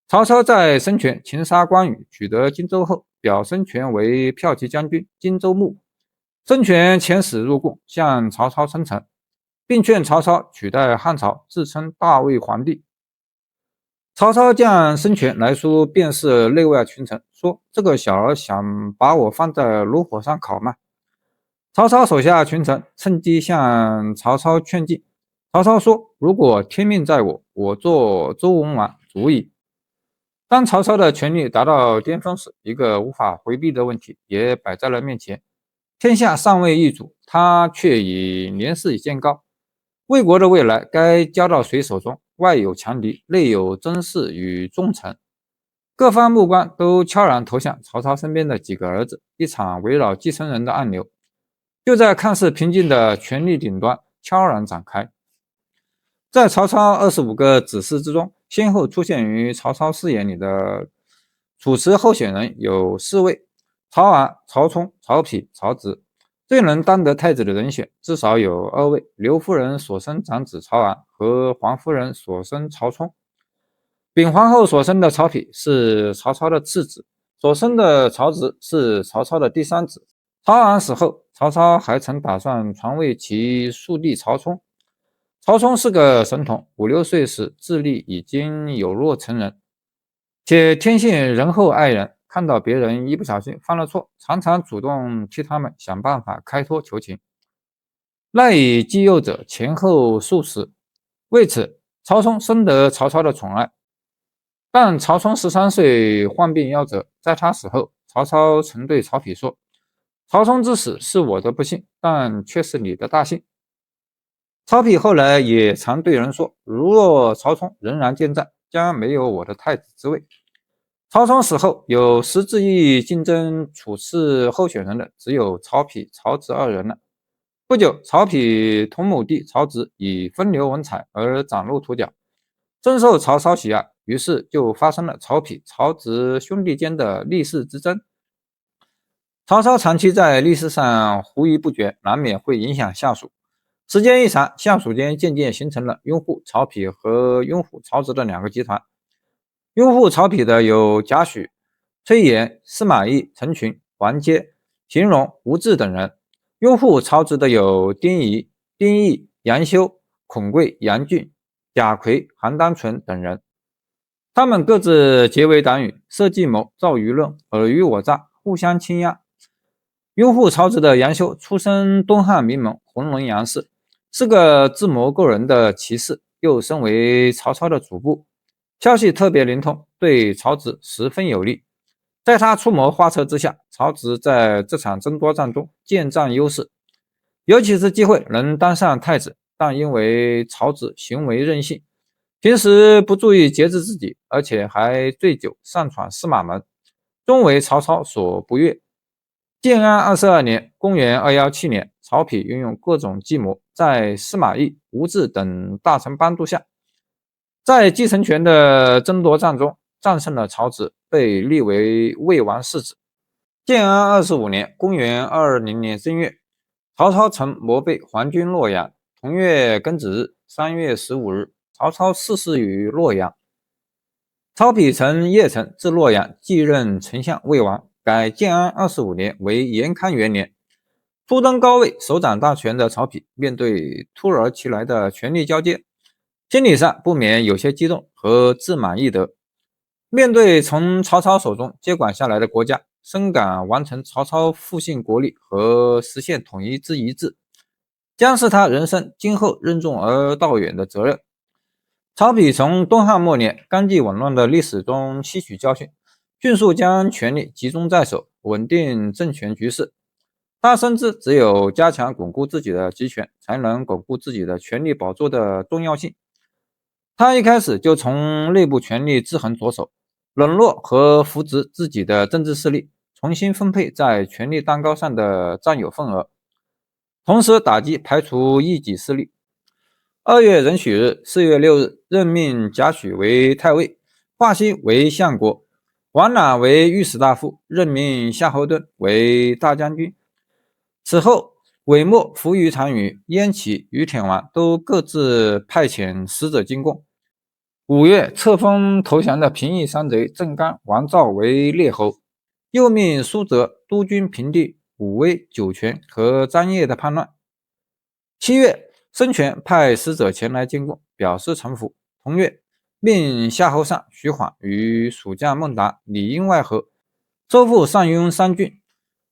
曹操在生前擒殺關羽，取得荊州後，表生前為驃騎將軍、荊州牧，生前遣使入貢，向曹操稱臣，並勸曹操取代漢朝，自稱大魏皇帝。曹操將生前來書便是內外群臣，說這個小兒想把我放在爐火上烤嗎？曹操手下群臣趁機向曹操勸進。曹操說，如果天命在我，我做周文王足矣。當曹操的權力達到巔峰時，一個無法回避的問題也擺在了面前。天下尚未易主，他卻已年事已漸高，魏國的未來該交到誰手中？外有強敵，內有甄氏與重臣，各方目光都悄然投向曹操身邊的幾個兒子，一場圍繞繼承人的暗流就在看似平靜的權力頂端悄然展開。在曹操25個子嗣之中，先後出現於曹操視野裡的主持候選人有4位：曹昂、曹沖、曹丕、曹植。最能当得太子的人选至少有2位：劉夫人所生长子曹昂和皇夫人所生曹冲。丙皇后所生的曹丕是曹操的次子，所生的曹植是曹操的第3子。曹昂死後，曹操還曾打算傳位其庶弟曹冲。曹冲是個神童，5、6歲時智力已經有若成人，且天性仁厚愛人，看到別人一不小心犯了錯，常常主動替他們想辦法開脫求情，賴以濟幼者前後數十。為此，曹沖深得曹操的寵愛。但曹沖13歲患病夭折，在他死後，曹操曾對曹丕說：“曹沖之死是我的不幸，但卻是你的大幸。”曹丕後來也常對人說：“如若曹沖仍然健在，將沒有我的太子之位。”曹沖死後，有實質意義競爭處次候選人的只有曹丕、曹植2人了。不久，曹丕同母弟曹植以風流文采而崭露頭角，深受曹操喜愛，於是就發生了曹丕、曹植兄弟間的立嗣之爭。曹操長期在立嗣上狐疑不決，難免會影響下屬。時間一長，下屬間漸漸形成了擁護曹丕和擁護曹植的2個集團。擁護曹丕的有賈詡、崔琰、司馬懿、陳群、王階、邢榮、吳質等人；擁護曹植的有丁儀、丁義、楊修、孔貴、楊俊、賈逵、韓當純等人。他們各自結為黨羽，設計謀，造輿論，爾虞我詐，互相傾軋。擁護曹植的楊修出身東漢名門弘倫楊氏，是個智謀過人的奇士，又身為曹操的主簿，消息特別靈通，對曹植十分有利。在他出謀劃策之下，曹植在這場爭奪戰中漸佔優勢，尤其是機會能當上太子，但因為曹植行為任性，平時不注意節制自己，而且還醉酒擅闖司馬門，終為曹操所不悅。建安22年，公元217年，曹丕運用各種計謀，在司馬懿、吳質等大臣幫助下，在繼承權的爭奪戰中戰勝了曹植，被立為魏王世子。建安25年，公元220年正月，曹操乘摩背還軍洛陽。同月庚子日，3月15日，曹操逝世於洛陽。曹丕乘鄴城至洛陽，繼任丞相魏王，改建安25年為延康元年。初登高位，手掌大權的曹丕，面對突如其來的權力交接，心理上不免有些激動和自滿易得。面對從曹操手中接管下來的國家，深感完成曹操復興國力和實現統一之一志，將是他人生今後任重而道遠的責任。曹丕從東漢末年綱紀紊亂的歷史中吸取教訓，迅速將權力集中在手，穩定政權局勢。他深知只有加強鞏固自己的集權，才能鞏固自己的權力寶座的重要性。他一開始就從內部權力制衡着手，冷落和扶植自己的政治勢力，重新分配在權力蛋糕上的占有份額，同時打擊排除異己勢力。2月壬戌日，4月6日，任命賈詡為太尉，華歆為相國，王覽為御史大夫，任命夏侯惇為大將軍。此後，韋默、扶餘長於、燕齊、于闐王都各自派遣使者進貢。5月，冊封投降的平邑山賊鄭剛、王昭為列侯，又命蘇澤督軍平定武威、酒泉和張掖的叛亂。7月，孫權派使者前來進貢，表示臣服。同月，命夏侯尚、徐晃與蜀將孟達裡應外合，收復上庸三郡。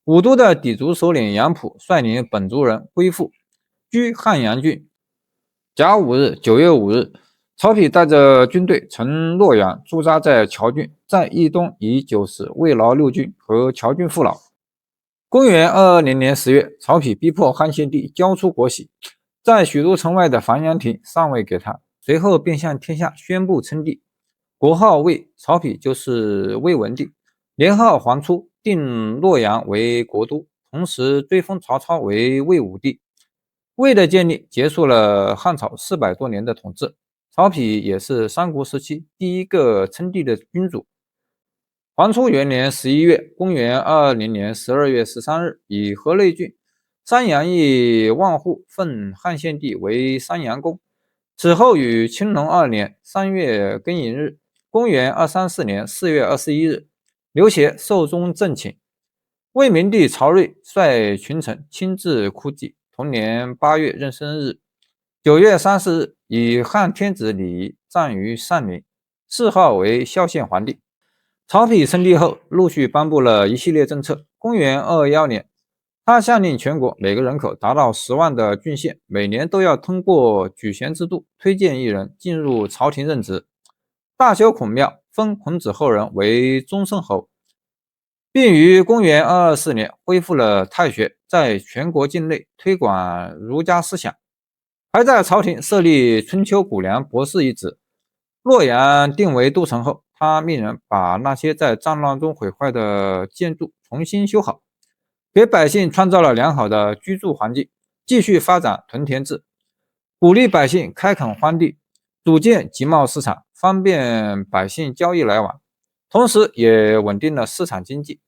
武都的氐族首領楊溥率領本族人歸附，居漢陽郡。甲午日，9月5日，曹丕帶着軍隊從洛陽駐紮在谯郡，在豫東以酒食慰勞六軍和谯郡父老。公元220年10月，曹丕逼迫漢獻帝交出國玺，在許都城外的樊陽亭上位給他，隨後便向天下宣布稱帝，國號魏，曹丕就是魏文帝，年號黃初，定洛陽為國都，同時追封曹操為魏武帝。魏的建立結束了漢朝400多年的統治，曹丕也是三國時期第一個稱帝的君主。黃初元年11月，公元220年12月13日，以河內郡山陽邑萬戶奉漢獻帝為山陽公。此後於青龍2年3月庚寅日，公元234年4月21日，劉協壽終正寢，魏明帝曹睿率群臣親自哭祭。同年8月壬申日，9月30日，以漢天子禮儀葬於上陵，謚號為孝獻皇帝。曹丕稱帝後，陸續頒布了一系列政策。公元221年，他下令全國每個人口達到10萬的郡縣，每年都要通過舉賢制度推薦一人進入朝廷任職。大修孔廟，封孔子後人為中聖侯，並於公元224年恢復了太學，在全國境內推廣儒家思想，還在朝廷設立春秋谷梁博士一職。洛陽定為都城後，他命人把那些在戰亂中毀壞的建築重新修好，給百姓創造了良好的居住環境，繼續發展屯田制，鼓勵百姓開墾荒地，組建集貿市場，方便百姓交易來往，同時也穩定了市場經濟。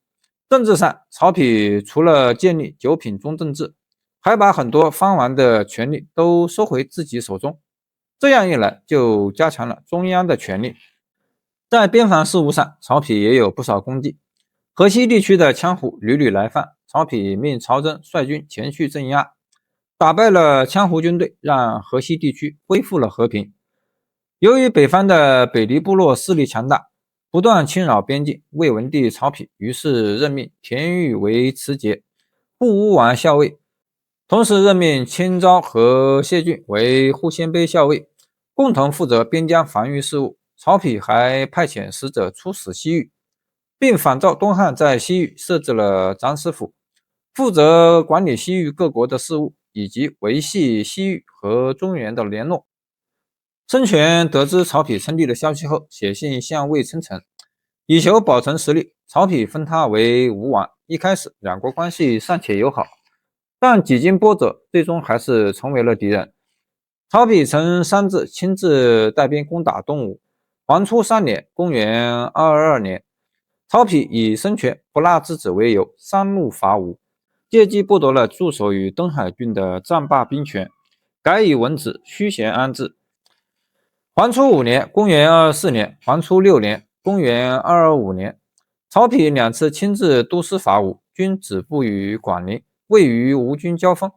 政治上，曹丕除了建立九品中正制，還把很多藩王的權力都收回自己手中，這樣一來就加強了中央的權力。在邊防事務上，曹丕也有不少功績。河西地區的羌胡屢屢來犯，曹丕命曹真率軍前去鎮壓，打敗了羌胡軍隊，讓河西地區恢復了和平。由於北方的北狄部落勢力強大，不斷侵擾邊境，魏文帝曹丕於是任命田豫為持節，護烏王校尉，同時任命千昭和謝峻為護鮮卑校尉，共同負責邊疆防禦事務。曹丕還派遣使者出使西域，並仿照東漢在西域設置了長史府，負責管理西域各國的事務，以及維繫西域和中原的聯絡。孫權得知曹丕稱帝的消息後，寫信向魏稱臣，以求保存實力。曹丕封他為吳王。一開始兩國關係尚且友好，但幾經波折，最終還是成為了敵人。曹丕曾3次親自帶兵攻打東吳。黃初3年，公元222年，曹丕以孫權不納之子為由，煽怒伐吳，借機剝奪了駐守於登海郡的戰霸兵權，改以文子虚銜安置。黃初5年，公元224年，黃初6年，公元225年，曹丕2次親自督師伐吳，均止步於廣陵，未與吳軍交鋒，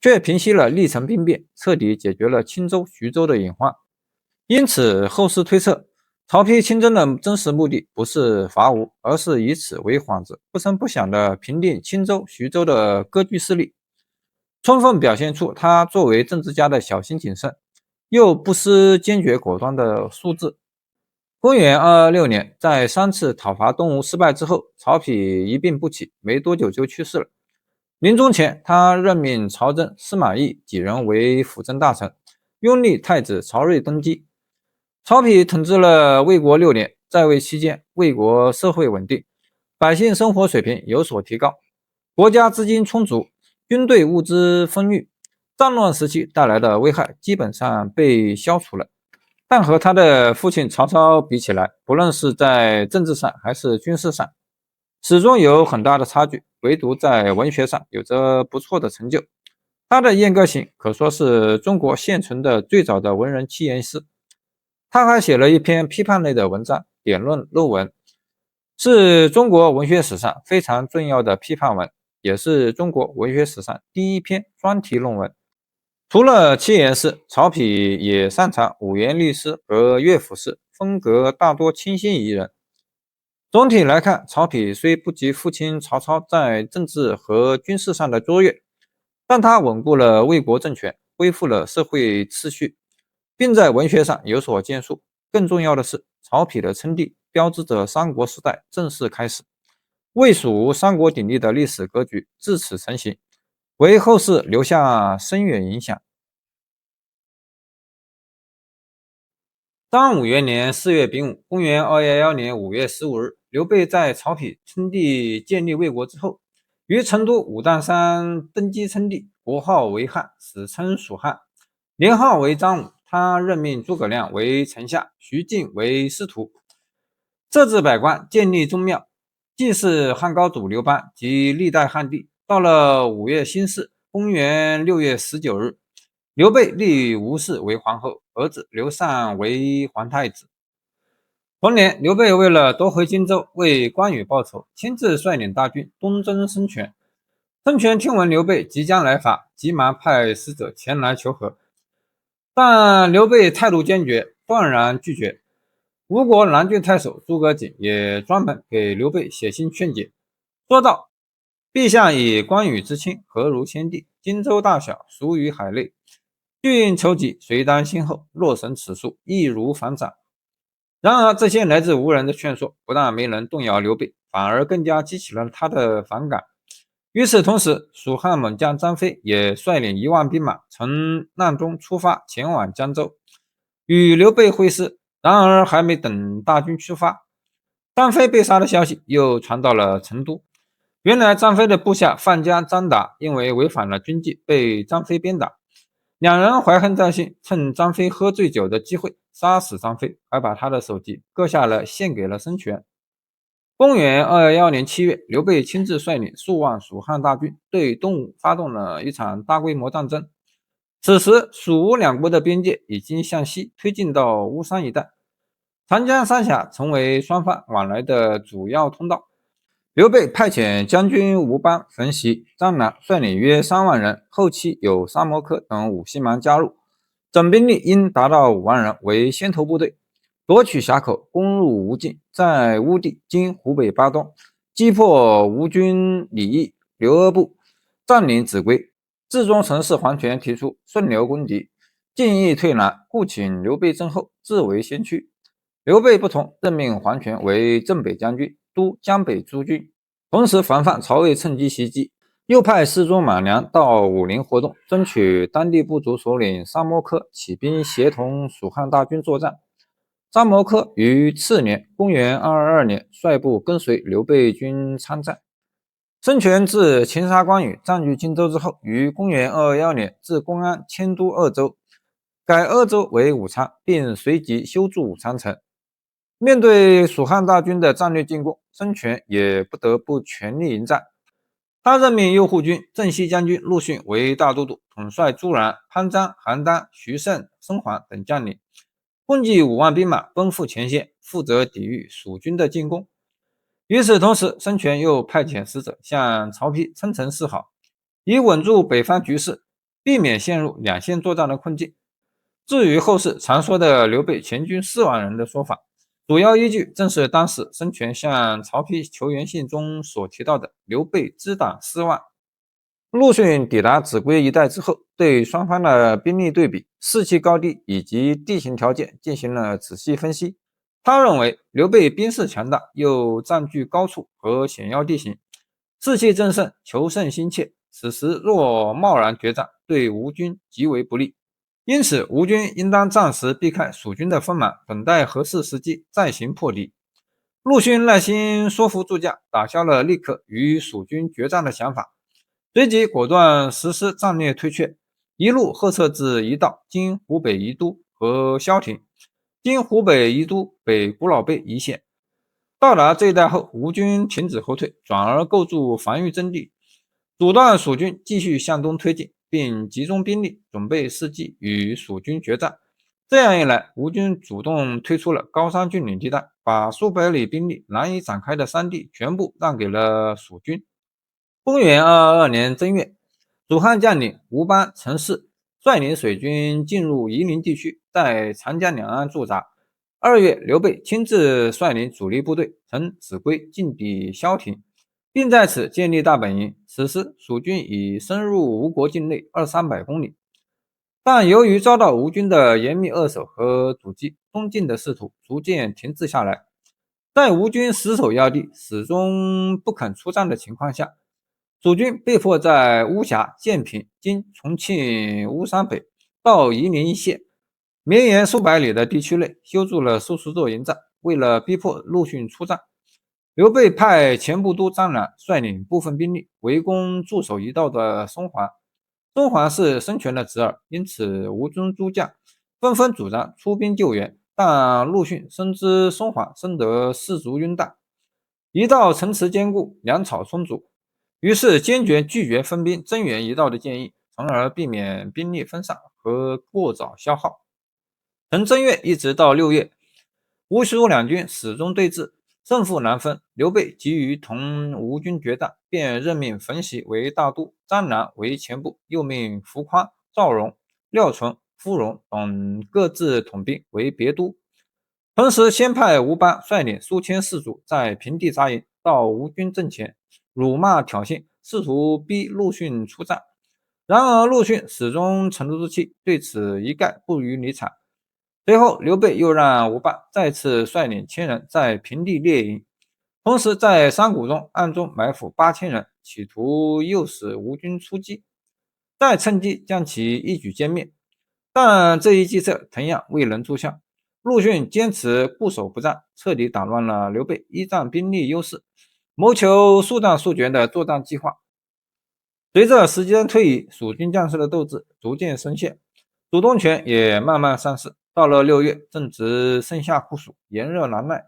卻平息了歷城兵變，徹底解決了青州、徐州的隱患。因此，後世推測，曹丕親征的真實目的不是伐吳，而是以此為幌子，不聲不響地平定青州、徐州的割據勢力，充分表現出他作為政治家的小心謹慎，又不失堅決果斷的素質。公元226年，在3次討伐東吳失敗之後，曹丕一病不起，沒多久就去世了。臨終前，他任命曹真、司馬懿幾人為輔政大臣，擁立太子曹睿登基。曹丕統治了魏國6年，在位期間，魏國社會穩定，百姓生活水平有所提高，國家資金充足，軍隊物資豐裕，戰亂時期帶來的危害基本上被消除了。但和他的父親曹操比起來，不論是在政治上還是軍事上，始終有很大的差距，唯獨在文學上有着不錯的成就。他的《燕歌行》可說是中國現存的最早的文人七言詩。他還寫了一篇批判類的文章，辯論論文，是中國文學史上非常重要的批判文，也是中國文學史上第一篇專題論文。除了七言詩，曹丕也擅長五言律詩和樂府詩，風格大多清新宜人。總體來看，曹丕雖不及父親曹操在政治和軍事上的卓越，但他穩固了魏國政權，恢復了社會秩序，並在文學上有所建樹。更重要的是，曹丕的稱帝標誌着三國時代正式開始，魏蜀三國鼎立的歷史格局自此成型，為後世留下深遠影響。當武元年4月丙午，公元211年5月15日，劉備在曹丕稱帝建立魏國之後，於成都武當山登基稱帝，國號為漢，史稱蜀漢，年號為張武。他任命諸葛亮為丞相，徐敬為司徒，設置百官，建立宗廟，祭祀漢高祖劉邦及歷代漢帝。到了5月辛巳，公元6月19日，劉備立吳氏為皇後，兒子劉禪為皇太子。同年，劉備為了奪回荊州，為關羽報仇，親自率領大軍東征孫權。孫權聽聞劉備即將來伐，急忙派使者前來求和，但劉備態度堅決，斷然拒絕。吳國南郡太守諸葛瑾也專門給劉備寫信勸解，說道：陛下以關羽之親，何如先帝？荊州大小，屬於海內，郡求己，誰當先後？若審此書，易如反掌。然而，這些來自吳人的勸說，不但沒能動搖劉備，反而更加激起了他的反感。與此同時，蜀漢猛將張飛也率領1萬兵馬從闌中出發，前往江州，與劉備會師。然而，還沒等大軍出發，張飛被殺的消息又傳到了成都。原來，張飛的部下范家張達因為違反了軍紀，被張飛鞭打。兩人懷恨在心，趁張飛喝醉酒的機會殺死張飛，還把他的首級割下來獻給了孫權。公元211年7月，劉備親自率領數萬蜀漢大軍對東吳發動了一場大規模戰爭。此時，蜀吳兩國的邊界已經向西推進到巫山一帶，長江三峽成為雙方往來的主要通道。劉備派遣將軍吳邦、汾襲、張南率領約3萬人，後期有沙摩柯等五姓蠻加入，總兵力應達到5萬人，為先頭部隊，奪取峽口，攻入吳境，在烏地（今湖北巴東）擊破吳軍李毅、劉阿部，佔領秭歸。至中丞相黃權提出順流攻敵，進亦退難，故請劉備陣後，自為先驅。劉備不同，任命黃權為鎮北將軍，督江北諸軍，同時防範曹魏趁機襲擊。又派侍中馬良到武陵活動，爭取當地部族首領沙摩柯起兵協同蜀漢大軍作戰。沙摩柯於次年公元222年率部跟隨劉備軍參戰。孫權自擒殺關羽，佔據荊州之後，於公元221年自公安遷都鄂州，改鄂州為武昌，並隨即修築武昌城。面對蜀漢大軍的戰略進攻，孫權也不得不全力迎戰。他任命右護軍、鎮西將軍陸遜為大都督，統帥朱然、潘璋、韓當、徐盛、孫桓等將領，共計5萬兵馬奔赴前線，負責抵禦蜀軍的進攻。與此同時，孫權又派遣使者向曹丕稱臣示好，以穩住北方局勢，避免陷入兩線作戰的困境。至於後世常說的劉備全軍4萬人的說法，主要依據正是當時孫權向曹丕求援信中所提到的劉備之黨4萬。陸遜抵達秭歸一帶之後，對雙方的兵力對比、士氣高低以及地形條件進行了仔細分析。他認為劉備兵勢強大，又佔據高處和險要地形，士氣正盛，求勝心切，此時若貿然決戰，對吳軍極為不利。因此，吳軍應當暫時避開蜀軍的鋒芒，等待合適時機再行破敵。陸遜耐心說服諸將，打消了立刻與蜀軍決戰的想法，隨即果斷實施戰略退卻，一路後撤至一道（今湖北宜都和蕭亭），今湖北宜都北古老陂一線。到達這一帶後，吳軍停止後退，轉而構築防禦陣地，阻斷蜀軍繼續向東推進，並集中兵力準備伺機與蜀軍決戰。這樣一來，吳軍主動退出了高山峻嶺地帶，把數百里兵力難以展開的山地全部讓給了蜀軍。公元222年正月，蜀漢將領吳班、陳氏率領水軍進入夷陵地區，在長江兩岸駐紮。2月，劉備親自率領主力部隊乘秭歸進抵蕭亭，並在此建立大本營。此時，蜀軍已深入吳國境內200-300公里。但由於遭到吳軍的嚴密扼守和阻擊，東進的勢頭逐漸停滯下來。在吳軍死守要地，始終不肯出戰的情況下，蜀軍被迫在巫峽、建平（今重慶巫山北）到夷陵一線，綿延數百里的地區內修築了數十座營寨。為了逼迫陸遜出戰，劉備派前部都張南率領部分兵力圍攻駐守一道的松緩。松緩是孫權的侄兒，因此吳軍諸將紛紛主張出兵救援。但陸遜深知松緩深得士卒擁戴，一道城池堅固，糧草充足，於是堅決拒絕分兵增援一道的建議，從而避免兵力分散和過早消耗。從正月一直到6月，吳蜀兩軍始終對峙，勝負難分。劉備急於同吳軍決戰，便任命馮習為大都，張南為前部，又命樊匡、趙榮、廖存、傅融等各自統兵為別都。同時先派吳班率領數千士卒在平地紮營，到吳軍陣前辱罵挑釁，試圖逼陸遜出戰。然而陸遜始終沉得住氣，對此一概不予理睬。隨後劉備又讓吳班再次率領1000人在平地列營，同時在山谷中暗中埋伏8000人，企圖誘使吳軍出擊，再趁機將其一舉殲滅。但這一計策同樣未能奏效，陸遜堅持固守不戰，徹底打亂了劉備依仗兵力優勢謀求速戰速決的作戰計劃。隨着時間推移，蜀軍將士的鬥志逐漸深陷，主動權也慢慢喪失。到了6月，正值盛夏酷暑，炎熱難耐，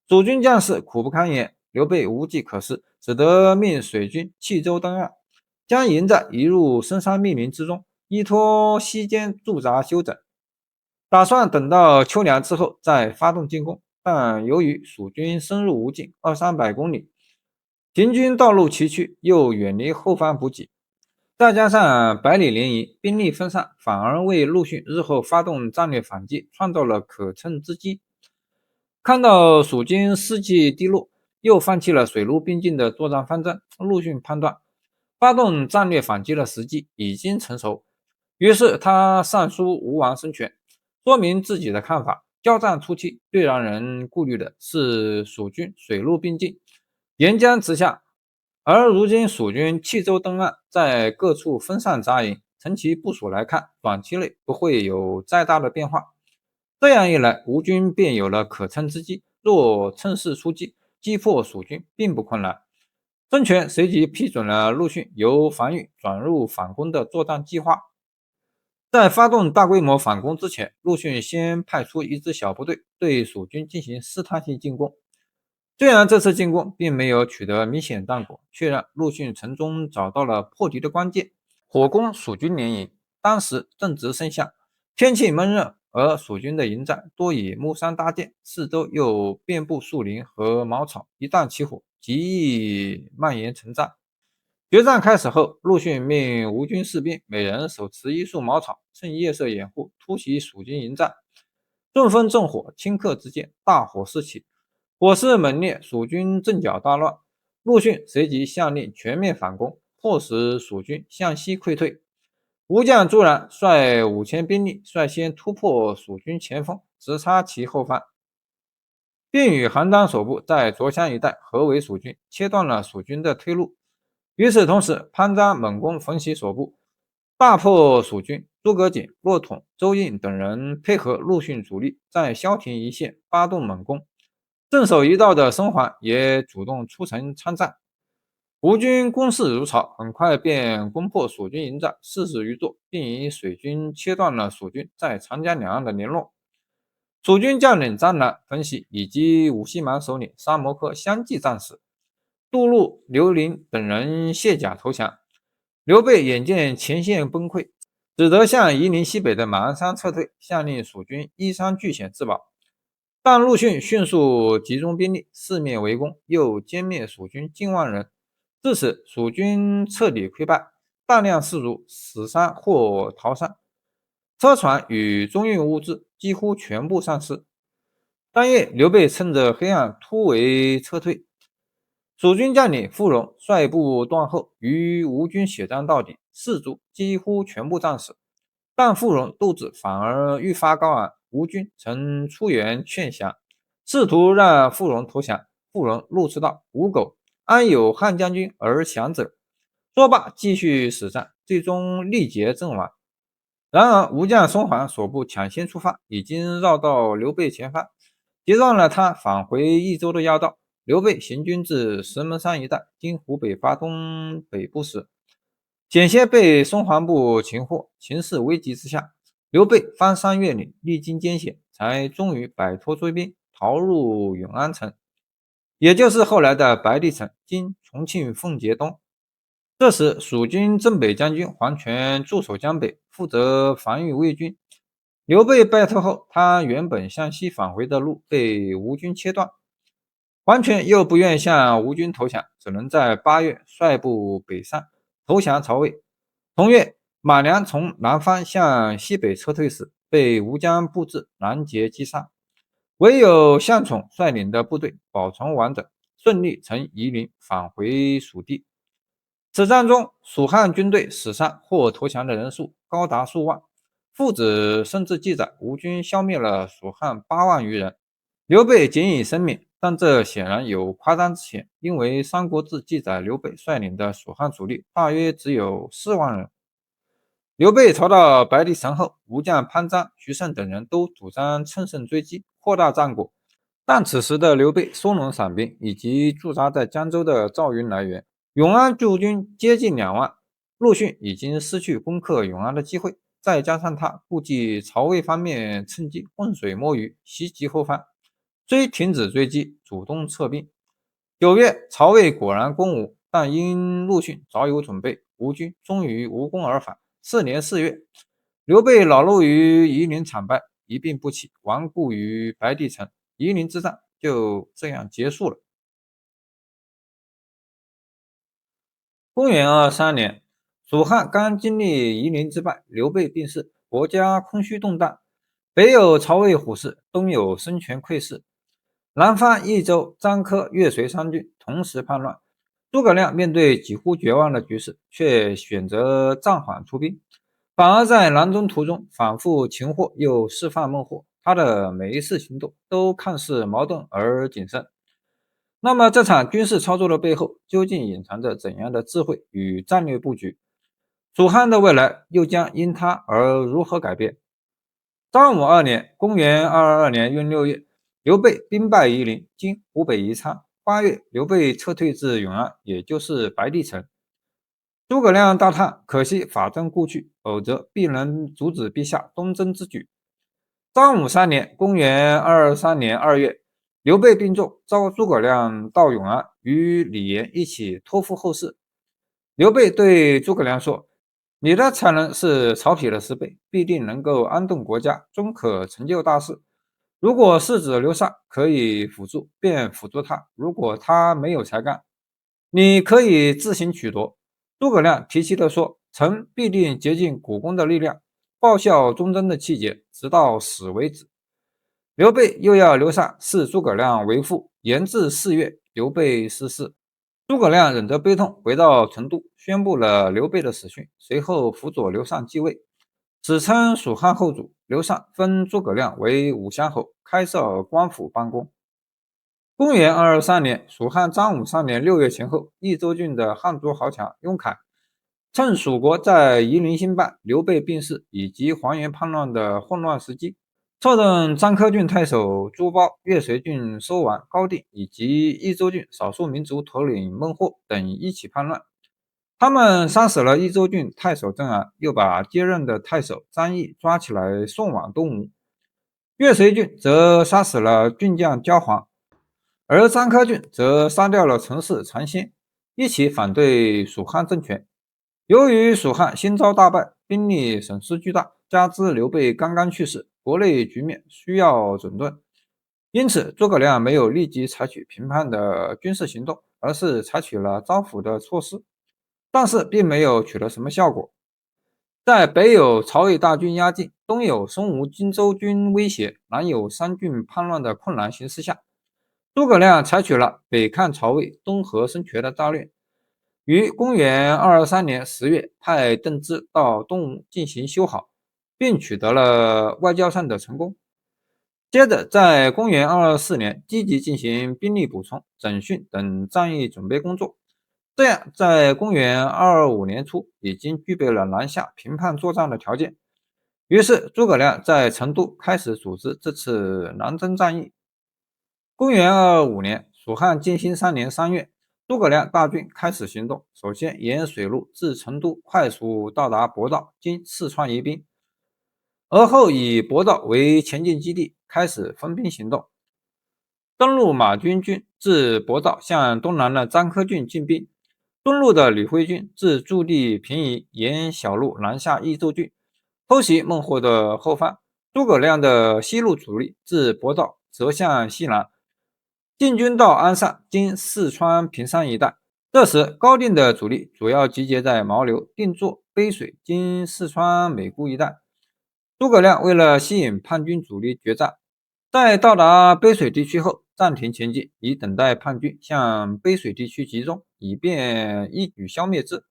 蜀軍將士苦不堪言，劉備無計可施，只得命水軍棄舟登岸，將營寨移入深山密林之中，依托溪間駐紮休整，打算等到秋涼之後再發動進攻。但由於蜀軍深入吳境200-300公里，行軍道路崎嶇，又遠離後方補給，再加上百里連營，兵力分散，反而為陸遜日後發動戰略反擊創造了可乘之機。看到蜀軍士氣低落，又放棄了水陸並進的作戰方針，陸遜判斷發動戰略反擊的時機已經成熟，於是他上書吳王孫權，說明自己的看法。交戰初期，最讓人顧慮的是蜀軍水陸並進，沿江直下。而如今蜀軍棄舟登岸，在各處分散紮營，從其部署來看，短期內不會有再大的變化。這樣一來，吳軍便有了可乘之機，若趁勢出擊，擊破蜀軍並不困難。孫權隨即批准了陸遜由防禦轉入反攻的作戰計劃。在發動大規模反攻之前，陸遜先派出一支小部隊對蜀軍進行試探性進攻。雖然這次進攻並沒有取得明顯戰果，卻讓陸遜從中找到了破敵的關鍵。火攻蜀軍連營，當時正值盛夏，天氣悶熱，而蜀軍的營寨多以木杉搭建，四周又遍布樹林和茅草，一旦起火，極易蔓延成災。決戰開始後，陸遜命吳軍士兵每人手持一束茅草，趁夜色掩護突襲蜀軍營寨，順風正火，顷刻之間大火四起，火勢猛烈，蜀軍陣腳大亂。陸遜隨即下令全面反攻，迫使蜀軍向西潰退。吳將朱然率5000兵力率先突破蜀軍前鋒，直插其後方，並與韓當守部在卓襄一帶合圍蜀軍，切斷了蜀軍的退路。與此同時，潘璋猛攻馮習所部，大破蜀軍。諸葛瑾、駱統、周應等人配合陸遜主力，在蕭亭一線發動猛攻。鎮守一道的孫桓也主動出城參戰。吳軍攻勢如潮，很快便攻破蜀軍營寨40餘座，並以水軍切斷了蜀軍在長江兩岸的聯絡。蜀軍將領張南、馮習以及五溪蠻首領沙摩柯相繼戰死，杜陸、劉伶等人卸甲投降。劉備眼見前線崩潰，只得向夷陵西北的馬鞍山撤退，下令蜀軍依山據險自保。但陸遜迅速集中兵力，四面圍攻，又歼滅蜀軍近萬人，致使蜀軍徹底潰敗，大量士卒死傷或逃散，車船與中運物資幾乎全部喪失。當夜，劉備趁着黑暗突圍撤退，蜀軍將領傅融率部斷後，與吳軍血戰到底，士卒幾乎全部戰死。但傅融鬥志反而愈發高昂，吳軍曾出援勸降，試圖讓傅融投降。傅融怒斥道：“吳狗，安有漢將軍而降者？”說罷繼續死戰，最終力竭陣亡。然而吳將孫桓所部搶先出發，已經繞到劉備前方，截斷了他返回益州的要道。劉備行軍至石門山一帶，經湖北發東北部時，險些被孫桓部擒獲，情勢危急之下，劉備翻山越嶺，歷經艱險，才終於擺脫追兵，逃入永安城，也就是後來的白帝城，今重慶奉節東。這時蜀軍正北將軍黃權駐守江北，負責防禦魏軍。劉備敗退後，他原本向西返回的路被吳軍切斷，黃權又不願向吳軍投降，只能在8月率部北上投降曹魏。同月，馬良從南方向西北撤退時，被吳將布置拦截擊殺，唯有向寵率領的部隊保存完整，順利從夷陵返回蜀地。此戰中，蜀漢軍隊死傷或投降的人數高達數萬，父子甚至記載吳軍消滅了蜀漢8萬餘人。劉備僅以身免，但這顯然有誇張之嫌，因為《三國志》記載劉備率領的蜀漢主力大約只有4萬人。劉備逃到白帝城後，吳將潘璋、徐盛等人都主張乘勝追擊，擴大戰果。但此時的劉備收攏散兵以及駐紮在江州的趙雲來援，永安駐軍接近2萬，陸遜已經失去攻克永安的機會，再加上他估計曹魏方面趁機渾水摸魚，襲擊後方，雖停止追擊，主動撤兵。9月，曹魏果然攻吳，但因陸遜早有準備，吳軍終於無功而返。次年4月，劉備老路於夷陵慘敗，一病不起，亡故於白帝城。夷陵之戰就這樣結束了。公元23年，蜀漢剛經歷夷陵之敗，劉備病逝，國家空虛動盪，北有曹魏虎視，東有孫權窺視，南方益州、張科、越燧三軍同時叛亂。諸葛亮面對幾乎絕望的局勢，卻選擇暫緩出兵，反而在南征途中反覆擒獲又釋放孟獲。他的每一次行動都看似矛盾而謹慎。那麼這場軍事操作的背後究竟隱藏着怎樣的智慧與戰略布局？蜀漢的未來又將因他而如何改變？張武2年，公元222年閏6月，劉備兵敗夷陵，今湖北宜昌。8月，劉備撤退至永安，也就是白帝城。諸葛亮大嘆，可惜法正故去，否則必能阻止陛下東征之舉。張武3年，公元223年2月，劉備病重，召諸葛亮到永安，與李嚴一起托付後事。劉備對諸葛亮說：“你的才能是曹丕的10倍，必定能夠安頓國家，終可成就大事。如果世子劉禪可以輔助，便輔助他；如果他沒有才幹，你可以自行取奪。”諸葛亮提氣地說：“臣必定竭盡股肱的力量，報效忠貞的氣節，直到死為止。”劉備又要劉禪視諸葛亮為父，延至4月，劉備逝世。諸葛亮忍着悲痛回到成都，宣布了劉備的死訊，隨後輔佐劉禪繼位，史稱蜀漢後主。劉禪封諸葛亮為武鄉侯，開設官府辦公。公元223年，蜀漢張武3年6月前後，益州郡的漢族豪強雍凱趁蜀國在夷陵興辦、劉備病逝以及黃元叛亂的混亂時機，錯任張科郡太守朱褒、越燧郡收王高定以及益州郡少數民族頭領孟獲等一起叛亂。他們殺死了益州郡太守鄭安，又把接任的太守張翼抓起來送往東吳。越燧郡則殺死了郡將焦黃，而張科郡則殺掉了丞相常先，一起反對蜀漢政權。由於蜀漢新招大敗，兵力損失巨大，加之劉備剛剛去世，國內局面需要整頓，因此諸葛亮沒有立即採取平叛的軍事行動，而是採取了招撫的措施，但是並沒有取得什麼效果。在北有曹魏大軍壓境，東有孫吳荊州軍威脅，南有三郡叛亂的困難形勢下，諸葛亮採取了北抗曹魏，東和孫權的戰略。於公元223年10月，派鄧芝到東吳進行修好，並取得了外交上的成功。接着，在公元224年，積極進行兵力補充、整訓等戰役準備工作。這樣，在公元225年初，已經具備了南下平叛作戰的條件。於是，諸葛亮在成都開始組織這次南征戰役。公元225年，蜀漢建興3年3月，諸葛亮大軍開始行動，首先沿水路自成都快速到達博道，經四川宜賓，而後以博道為前進基地，開始分兵行動。登陸馬軍軍自博道向東南的章丘郡進兵，東路的李輝軍自駐地平邑沿小路南下益州郡，偷襲孟獲的後方。諸葛亮的西路主力自博道折向西南，進軍到安上，經四川平山一帶。這時高定的主力主要集結在牦牛、定座、杯水經四川美固一帶。諸葛亮為了吸引叛軍主力決戰，在到達杯水地區後暫停前進，以等待叛軍向杯水地區集中，以便一舉消滅之。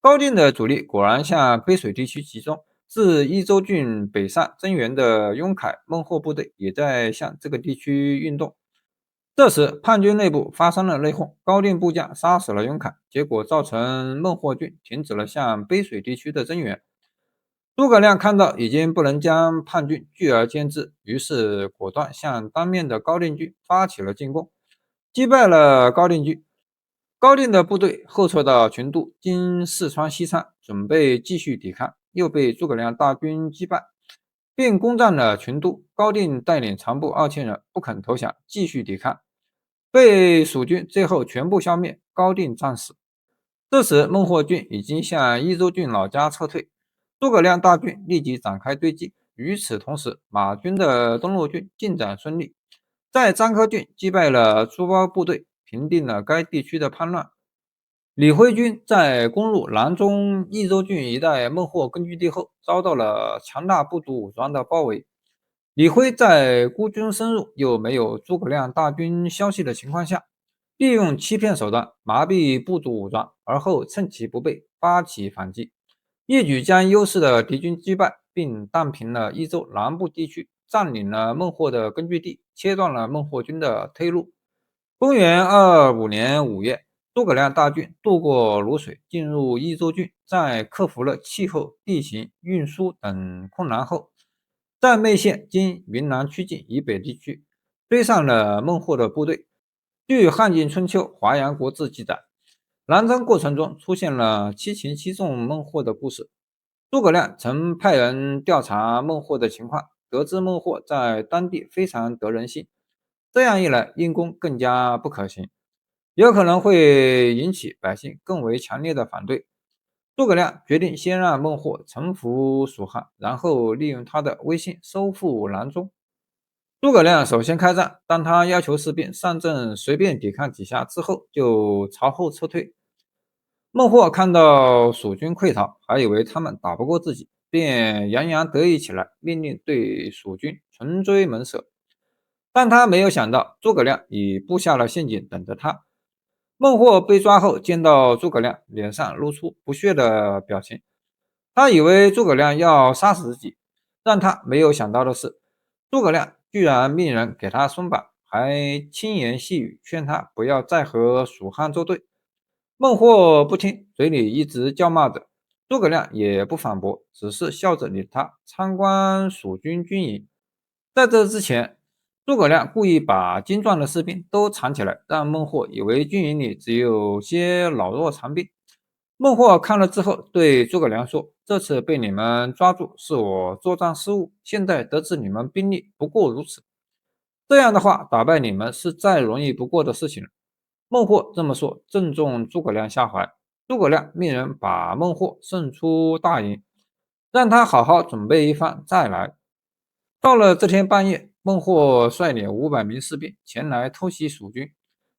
高定的主力果然向杯水地區集中，自益州郡北上增援的雍凱、孟獲部隊也在向這個地區運動。這時叛軍內部發生了內訌，高定部將殺死了雍凱，結果造成孟獲軍停止了向杯水地區的增援。諸葛亮看到已經不能將叛軍拒而千之，於是果斷向當面的高定軍發起了進攻，擊敗了高定軍。高定的部隊後撤到秦都，經四川西昌，準備繼續抵抗，又被諸葛亮大軍擊敗，並攻占了秦都。高定帶領殘部2000人不肯投降，繼續抵抗，被蜀軍最後全部消滅，高定戰死。這時孟獲軍已經向益州郡老家撤退，諸葛亮大軍立即展開追擊。與此同時，馬軍的東路軍進展順利，在章丘郡擊敗了朱褒部隊，平定了該地區的叛亂。李輝軍在攻入南中益州郡一帶孟獲根據地後，遭到了強大部族武裝的包圍。李輝在孤軍深入又沒有諸葛亮大軍消息的情況下，利用欺騙手段麻痹部族武裝，而後趁其不備發起反擊，一舉將優勢的敵軍擊敗，並蕩平了益州南部地區，佔領了孟獲的根據地，切斷了孟獲軍的退路。公元225年5月，諸葛亮大軍渡過滷水，進入益州郡，在克服了氣候、地形、運輸等困難後，在沛縣經雲南曲靖以北地區追上了孟獲的部隊。據《漢晉春秋·華陽國志》記載，南征過程中出現了七擒七縱孟獲的故事。諸葛亮曾派人調查孟獲的情況，得知孟獲在當地非常得人心，這樣一來因攻更加不可行，有可能會引起百姓更為強烈的反對。諸葛亮決定先讓孟獲臣服蜀漢，然後利用他的威信收復南中。諸葛亮首先開戰，當他要求士兵上陣隨便抵抗幾下之後，就朝後撤退。孟獲看到蜀軍潰逃，還以為他們打不過自己，便洋洋得意起來，命令對蜀軍窮追猛舍。但他沒有想到，諸葛亮已布下了陷阱等着他。孟獲被抓後，見到諸葛亮，臉上露出不屑的表情。他以為諸葛亮要殺死自己，讓他沒有想到的是，諸葛亮居然命人給他鬆綁，還輕言細語勸他不要再和蜀漢作對。孟獲不聽，嘴裡一直叫罵着。諸葛亮也不反駁，只是笑着領他參觀蜀軍軍營。在這之前，諸葛亮故意把精壯的士兵都藏起來，讓孟獲以為軍營裡只有些老弱殘兵。孟獲看了之後，對諸葛亮說：“這次被你們抓住是我作戰失誤，現在得知你們兵力不過如此，這樣的話打敗你們是再容易不過的事情了。”孟獲這麼說，正中諸葛亮下懷。諸葛亮命人把孟獲送出大營，讓他好好準備一番再來。到了這天半夜，孟獲率領500名士兵前來偷襲蜀軍，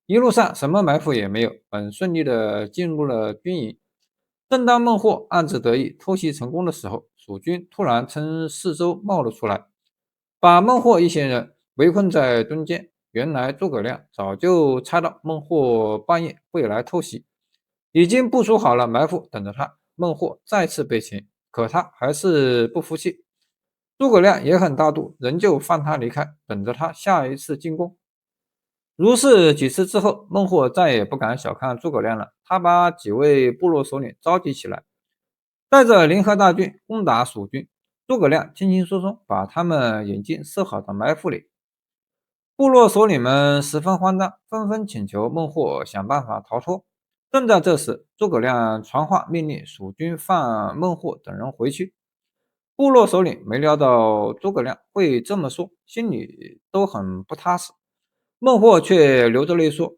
一路上什麼埋伏也沒有，很順利地進入了軍營。正當孟獲暗自得意偷襲成功的時候，蜀軍突然從四周冒了出來，把孟獲一行人圍困在中間。原來諸葛亮早就猜到孟獲半夜會來偷襲，已經部署好了埋伏等着他。孟獲再次被擒，可他還是不服氣。諸葛亮也很大度，仍舊放他離開，等着他下一次進攻。如是幾次之後，孟獲再也不敢小看諸葛亮了。他把幾位部落首領召集起来，帶着联合大軍攻打蜀軍。諸葛亮輕輕鬆鬆把他們引進設好的埋伏裡。部落首領們十分慌張，紛紛請求孟獲想辦法逃脫。正在這時，諸葛亮傳話命令蜀軍放孟獲等人回去。部落首領沒料到諸葛亮會這麼說，心裡都很不踏實。孟獲卻流着淚說：“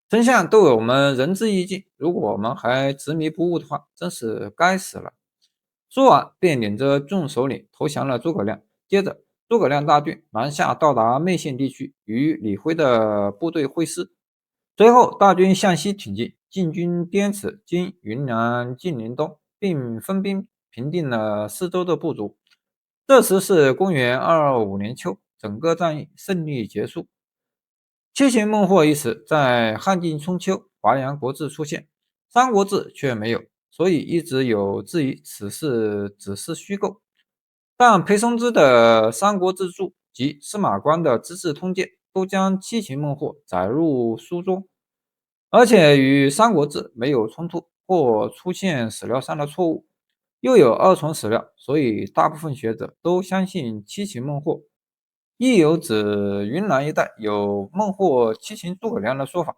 丞相對我們仁至義盡，如果我們還執迷不悟的話，真是該死了。”說完便領着眾首領投降了諸葛亮。接着諸葛亮大軍南下，到達沛縣地區，與李輝的部隊會師。隨後大軍向西挺進，進軍滇池（今雲南晉陵東），並分兵平定了四周的部族。這時是公元225年秋，整個戰役勝利結束。七擒孟獲一詞在漢晉春秋華陽國志出現，三國志卻沒有，所以一直有質疑此事只是虛構。但裴松之的《三國志注》及司馬光的《資治通鑑》都將七擒孟獲載入書中，而且與《三國志》沒有衝突或出現史料上的錯誤，又有二傳史料，所以大部分學者都相信七擒孟獲。亦有指雲南一帶有孟獲七擒諸葛亮的說法，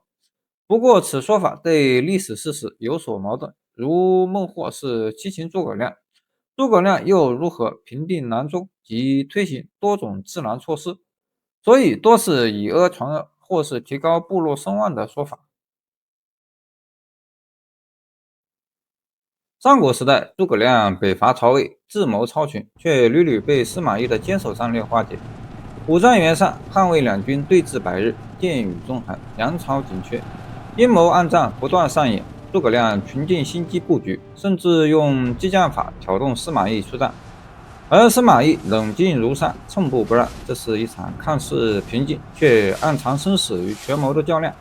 不過此說法對歷史事實有所矛盾，如孟獲是七擒諸葛亮，諸葛亮又如何平定南中及推行多種治南措施？所以多是以訛傳訛，或是提高部落聲望的說法。三國時代，諸葛亮北伐曹魏，智謀超群，卻屢屢被司馬懿的堅守戰略化解。五戰原上，漢魏兩軍對峙百日，箭雨縱橫，糧草緊缺，陰謀暗戰不斷上演。諸葛亮窮盡心機布局，甚至用激將法挑動司馬懿出戰，而司馬懿冷靜如山，寸步不讓。這是一場看似平靜卻暗藏生死與權謀的較量。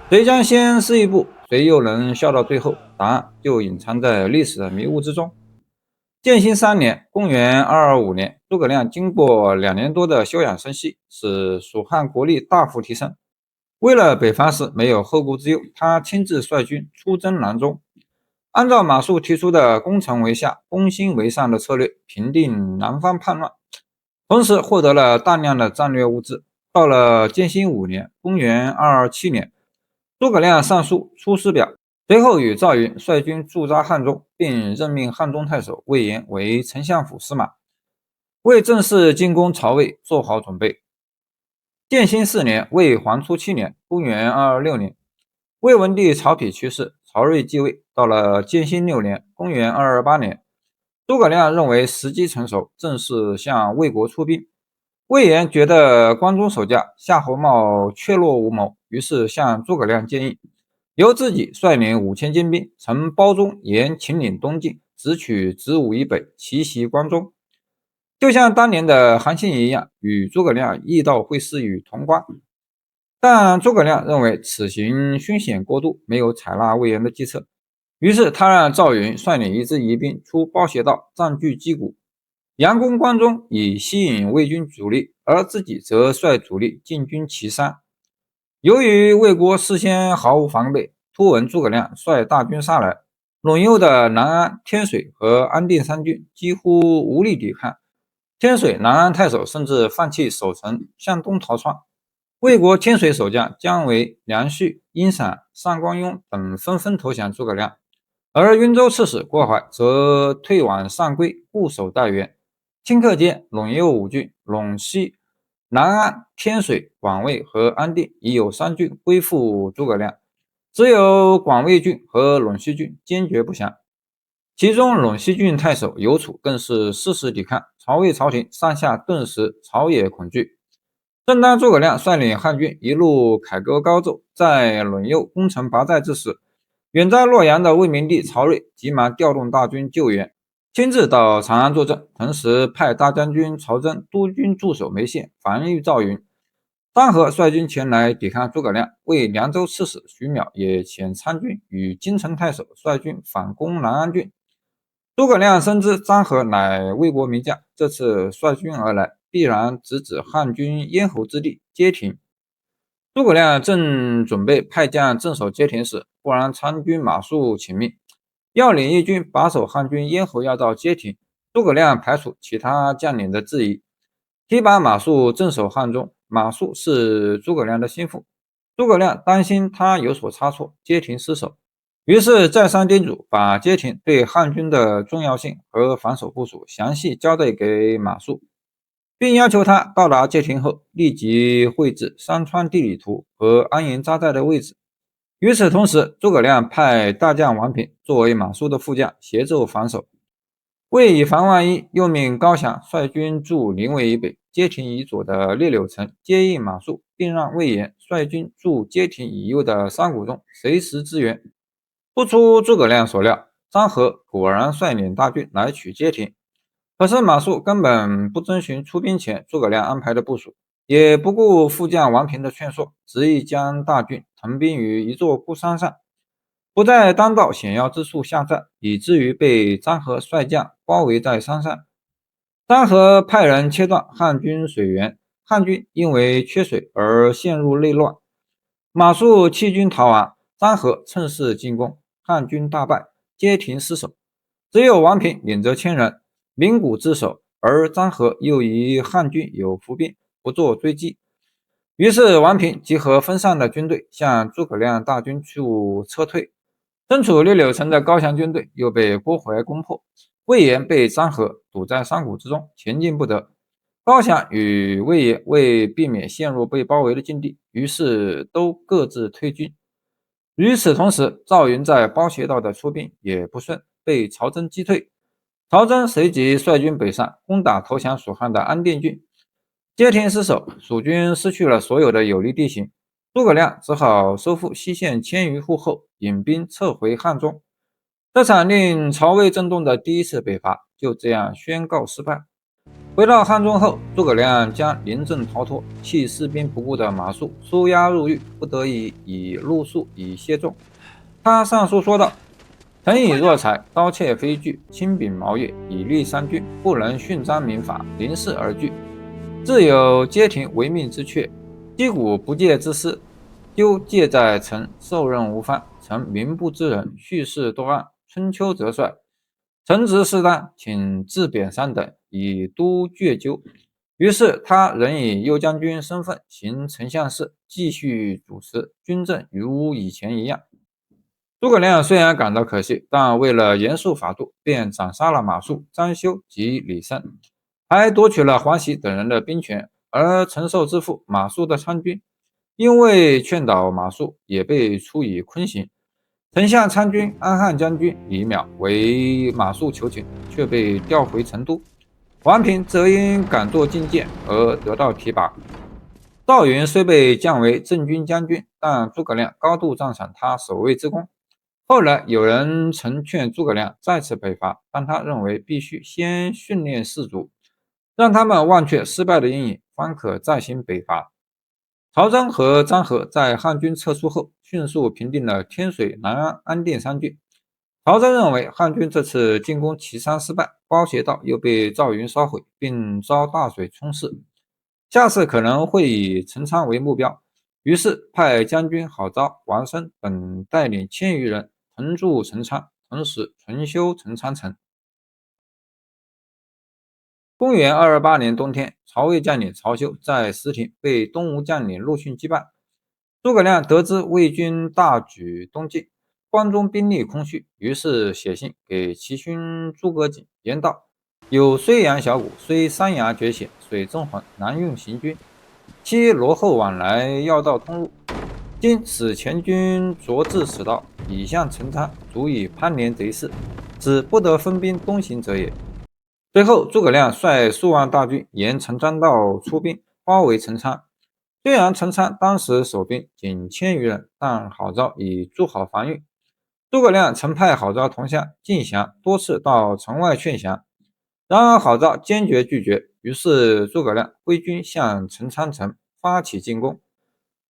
誰將先試一步，誰又能笑到最後？答案就隱藏在歷史的迷霧之中。建興3年，公元225年，諸葛亮經過2年多的休養生息，使蜀漢國力大幅提升。為了北伐時沒有後顧之憂，他親自率軍出征南中，按照馬謖提出的攻城為下，攻心為上的策略，平定南方叛亂，同時獲得了大量的戰略物資。到了建興5年，公元227年，諸葛亮上書《出師表》，隨後與趙雲率軍駐紮漢中，並任命漢中太守魏延為丞相府司馬，為正式進攻曹魏做好準備。建興4年，魏黃初7年，公元226年，魏文帝曹丕去世，曹睿繼位。到了建興6年，公元228年，諸葛亮認為時機成熟，正式向魏國出兵。魏延覺得關中守將夏侯茂怯懦無謀，於是向諸葛亮建議，由自己率領5000精兵，從褒中沿秦嶺東進，直取子午以北，奇襲關中。就像當年的韓信一樣，與諸葛亮一道會師於潼關。但諸葛亮認為此行凶險過度，沒有採納魏延的計策，於是他讓趙雲率領一支疑兵出包斜道，佔據擊鼓，佯攻關中，以吸引魏軍主力，而自己則率主力進軍岐山。由於魏國事先毫無防備，突聞諸葛亮率大軍殺來，隴右的南安、天水和安定三軍幾乎無力抵抗。天水、南安太守甚至放棄守城，向東逃竄。魏國天水守將姜維、梁旭、殷閃、上官雍等紛紛投降諸葛亮，而雲州刺史郭淮則退往上邽，固守待援。顷刻間，隴右5郡隴西、南安、天水、廣衛和安定已有3郡歸附諸葛亮，只有廣衛郡和隴西郡堅決不降。其中隴西郡太守尤楚更是誓死抵抗，曹魏朝廷上下頓時朝野恐懼。正當諸葛亮率領漢軍一路凱歌高奏，在隴右攻城拔寨之時，遠在洛陽的魏明帝曹睿急忙調動大軍救援，親自到長安坐鎮，同時派大將軍曹真督軍駐守眉縣，防禦趙雲。张合率軍前來抵抗諸葛亮，為涼州刺史徐邈也遣参軍與京城太守率軍反攻南安郡。諸葛亮深知张合乃魏國名將，這次率軍而來，必然直指漢軍咽喉之地街亭。諸葛亮正準備派將鎮守街亭時，忽然參軍馬謖請命，要領一軍把守漢軍咽喉要道街亭。諸葛亮排除其他將領的質疑，提拔馬謖鎮守漢中。馬謖是諸葛亮的心腹，諸葛亮擔心他有所差錯，街亭失守，於是再三叮囑，把街亭對漢軍的重要性和防守部署詳細交代給馬謖，並要求他到達街亭後立即繪制山川地理圖和安營紮寨的位置。與此同時，諸葛亮派大將王平作為馬謖的副將，協助防守。為以防萬一，又命高翔率軍駐臨渭以北、街亭以左的列柳城接應馬謖，並讓魏延率軍駐街亭以右的山谷中隨時支援。不出諸葛亮所料，張合果然率領大軍來取街亭。可是馬謖根本不遵循出兵前諸葛亮安排的部署，也不顧副將王平的勸說，執意將大軍屯兵於一座孤山上，不在當道險要之處下寨，以至於被張合率將包圍在山上。張合派人切斷漢軍水源，漢軍因為缺水而陷入內亂。馬謖棄軍逃亡，張合趁勢進攻，漢軍大敗，街亭失守。只有王平領着千人鳴鼓自守，而張合又疑漢軍有伏兵，不做追擊。於是王平集合分散的軍隊向諸葛亮大軍處撤退。身處列柳城的高翔軍隊又被郭淮攻破，魏延被張合堵在山谷之中，前進不得。高翔與魏延為避免陷入被包圍的境地，於是都各自退軍。與此同時，趙雲在包斜道的出兵也不順，被曹真擊退。曹真隨即率軍北上，攻打投降蜀漢的安定郡。街亭失守，蜀軍失去了所有的有利地形，諸葛亮只好收復西線千餘戶後，引兵撤回漢中。這場令曹魏震動的第一次北伐就這樣宣告失敗。回到漢中後，諸葛亮將臨陣逃脫、棄士兵不顧的馬謖收押入獄，不得已以路宿以謝眾。他上書說道：“臣以弱才，刀切非鋸，輕秉毛鉞，以立三軍，不能徇章明法，臨事而懼。自有街亭為命之闕，擊鼓不戒之師，丟戒在臣，受任無方。臣民不知人，敘事多案，春秋則帥。臣職適當，請自貶3等，以督鉅究。”於是他仍以右將軍身份行丞相事，繼續主持軍政，如以前一樣。諸葛亮雖然感到可惜，但為了嚴肅法度，便斬殺了馬謖、張修及李勝，還奪取了黃習等人的兵權。而陳壽之父馬謖的參軍，因為勸導馬謖，也被處以坤刑。丞相參軍安漢將軍李邈為馬謖求情，卻被調回成都。王平則因敢作進諫而得到提拔。趙雲雖被降為正軍將軍，但諸葛亮高度讚賞他守衛之功。後來有人曾勸諸葛亮再次北伐，但他認為必須先訓練士卒，讓他們忘卻失敗的陰影，方可再行北伐。曹真和張合在漢軍撤出後，迅速平定了天水、南安、安定3郡。曹真認為漢軍這次進攻岐山失敗，包斜道又被趙雲燒毀，並遭大水沖逝，下次可能會以陳倉為目標，於是派將軍郝昭、王生等帶領1000餘人屯駐陳倉，同時重修陳倉城。公元228年冬天，曹魏將領曹休在石亭被東吳將領陸遜擊敗。諸葛亮得知魏軍大舉東進，關中兵力空虛，於是寫信給齊勳諸葛瑾，言道：“有睢陽小谷，雖山崖絕險，水正渾，難用行軍。其羅後往來，要道通路。今使前軍斫至此道，以向陳倉，足以攀連賊勢。子不得分兵東行者也。随後，諸葛亮率數萬大軍沿陳倉道出兵，包圍陳倉。雖然陳倉當時守兵僅1000餘人，但郝昭已築好防禦。諸葛亮曾派郝昭同鄉靳祥多次到城外勸降，然而郝昭堅決拒絕。於是諸葛亮揮軍向陳倉城發起進攻。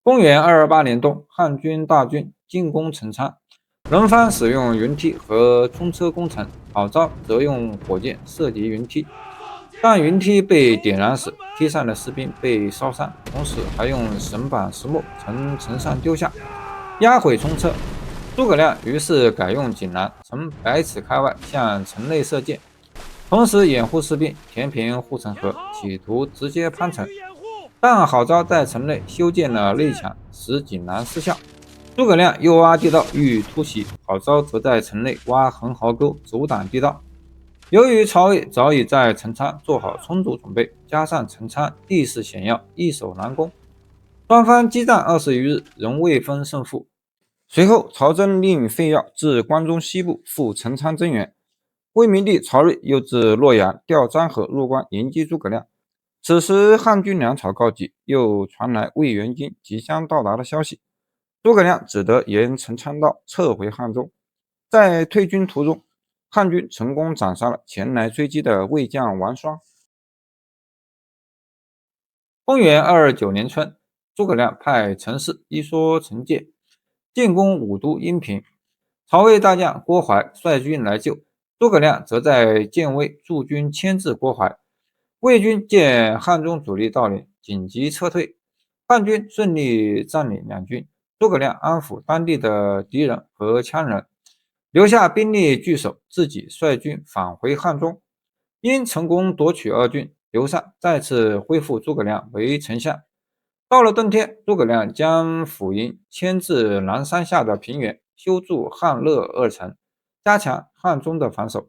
公元228年冬，漢軍大軍進攻陳倉，人方使用雲梯和冲車攻城，郝昭則用火箭射擊雲梯，但雲梯被點燃時，梯上的士兵被燒傷，同時還用繩板石磨從城上丟下，壓毀衝車。諸葛亮於是改用錦囊，從100尺開外向城內射箭，同時掩護士兵填平護城河，企圖直接攀城。但郝昭在城內修建了內牆，使錦囊失效。諸葛亮又挖地道欲突襲，郝昭則在城內挖橫壕溝阻擋地道。由於曹魏早已在陳倉做好充足準備，加上陳倉地勢險要，易守難攻，雙方激戰20餘日，仍未分勝負。隨後，曹真令費曜自關中西部赴陳倉增援，魏明帝曹睿又自洛陽調張合入關迎擊諸葛亮。此時漢軍糧草告急，又傳來魏援軍即將到達的消息，諸葛亮只得沿陳倉道撤回漢中。在退軍途中，漢軍成功斬殺了前來追擊的魏將王雙。公元229年春，諸葛亮派陳氏一說陳介進攻武都陰平，曹魏大將郭淮率軍來救，諸葛亮則在建威駐軍牽制郭淮。魏軍見漢中主力到臨，緊急撤退，漢軍順利佔領兩軍。諸葛亮安撫當地的敵人和羌人，留下兵力據守，自己率軍返回漢中。因成功奪取2郡，劉禪再次恢復諸葛亮為丞相。到了冬天，諸葛亮將府營遷至南山下的平原，修築漢樂2城，加強漢中的防守。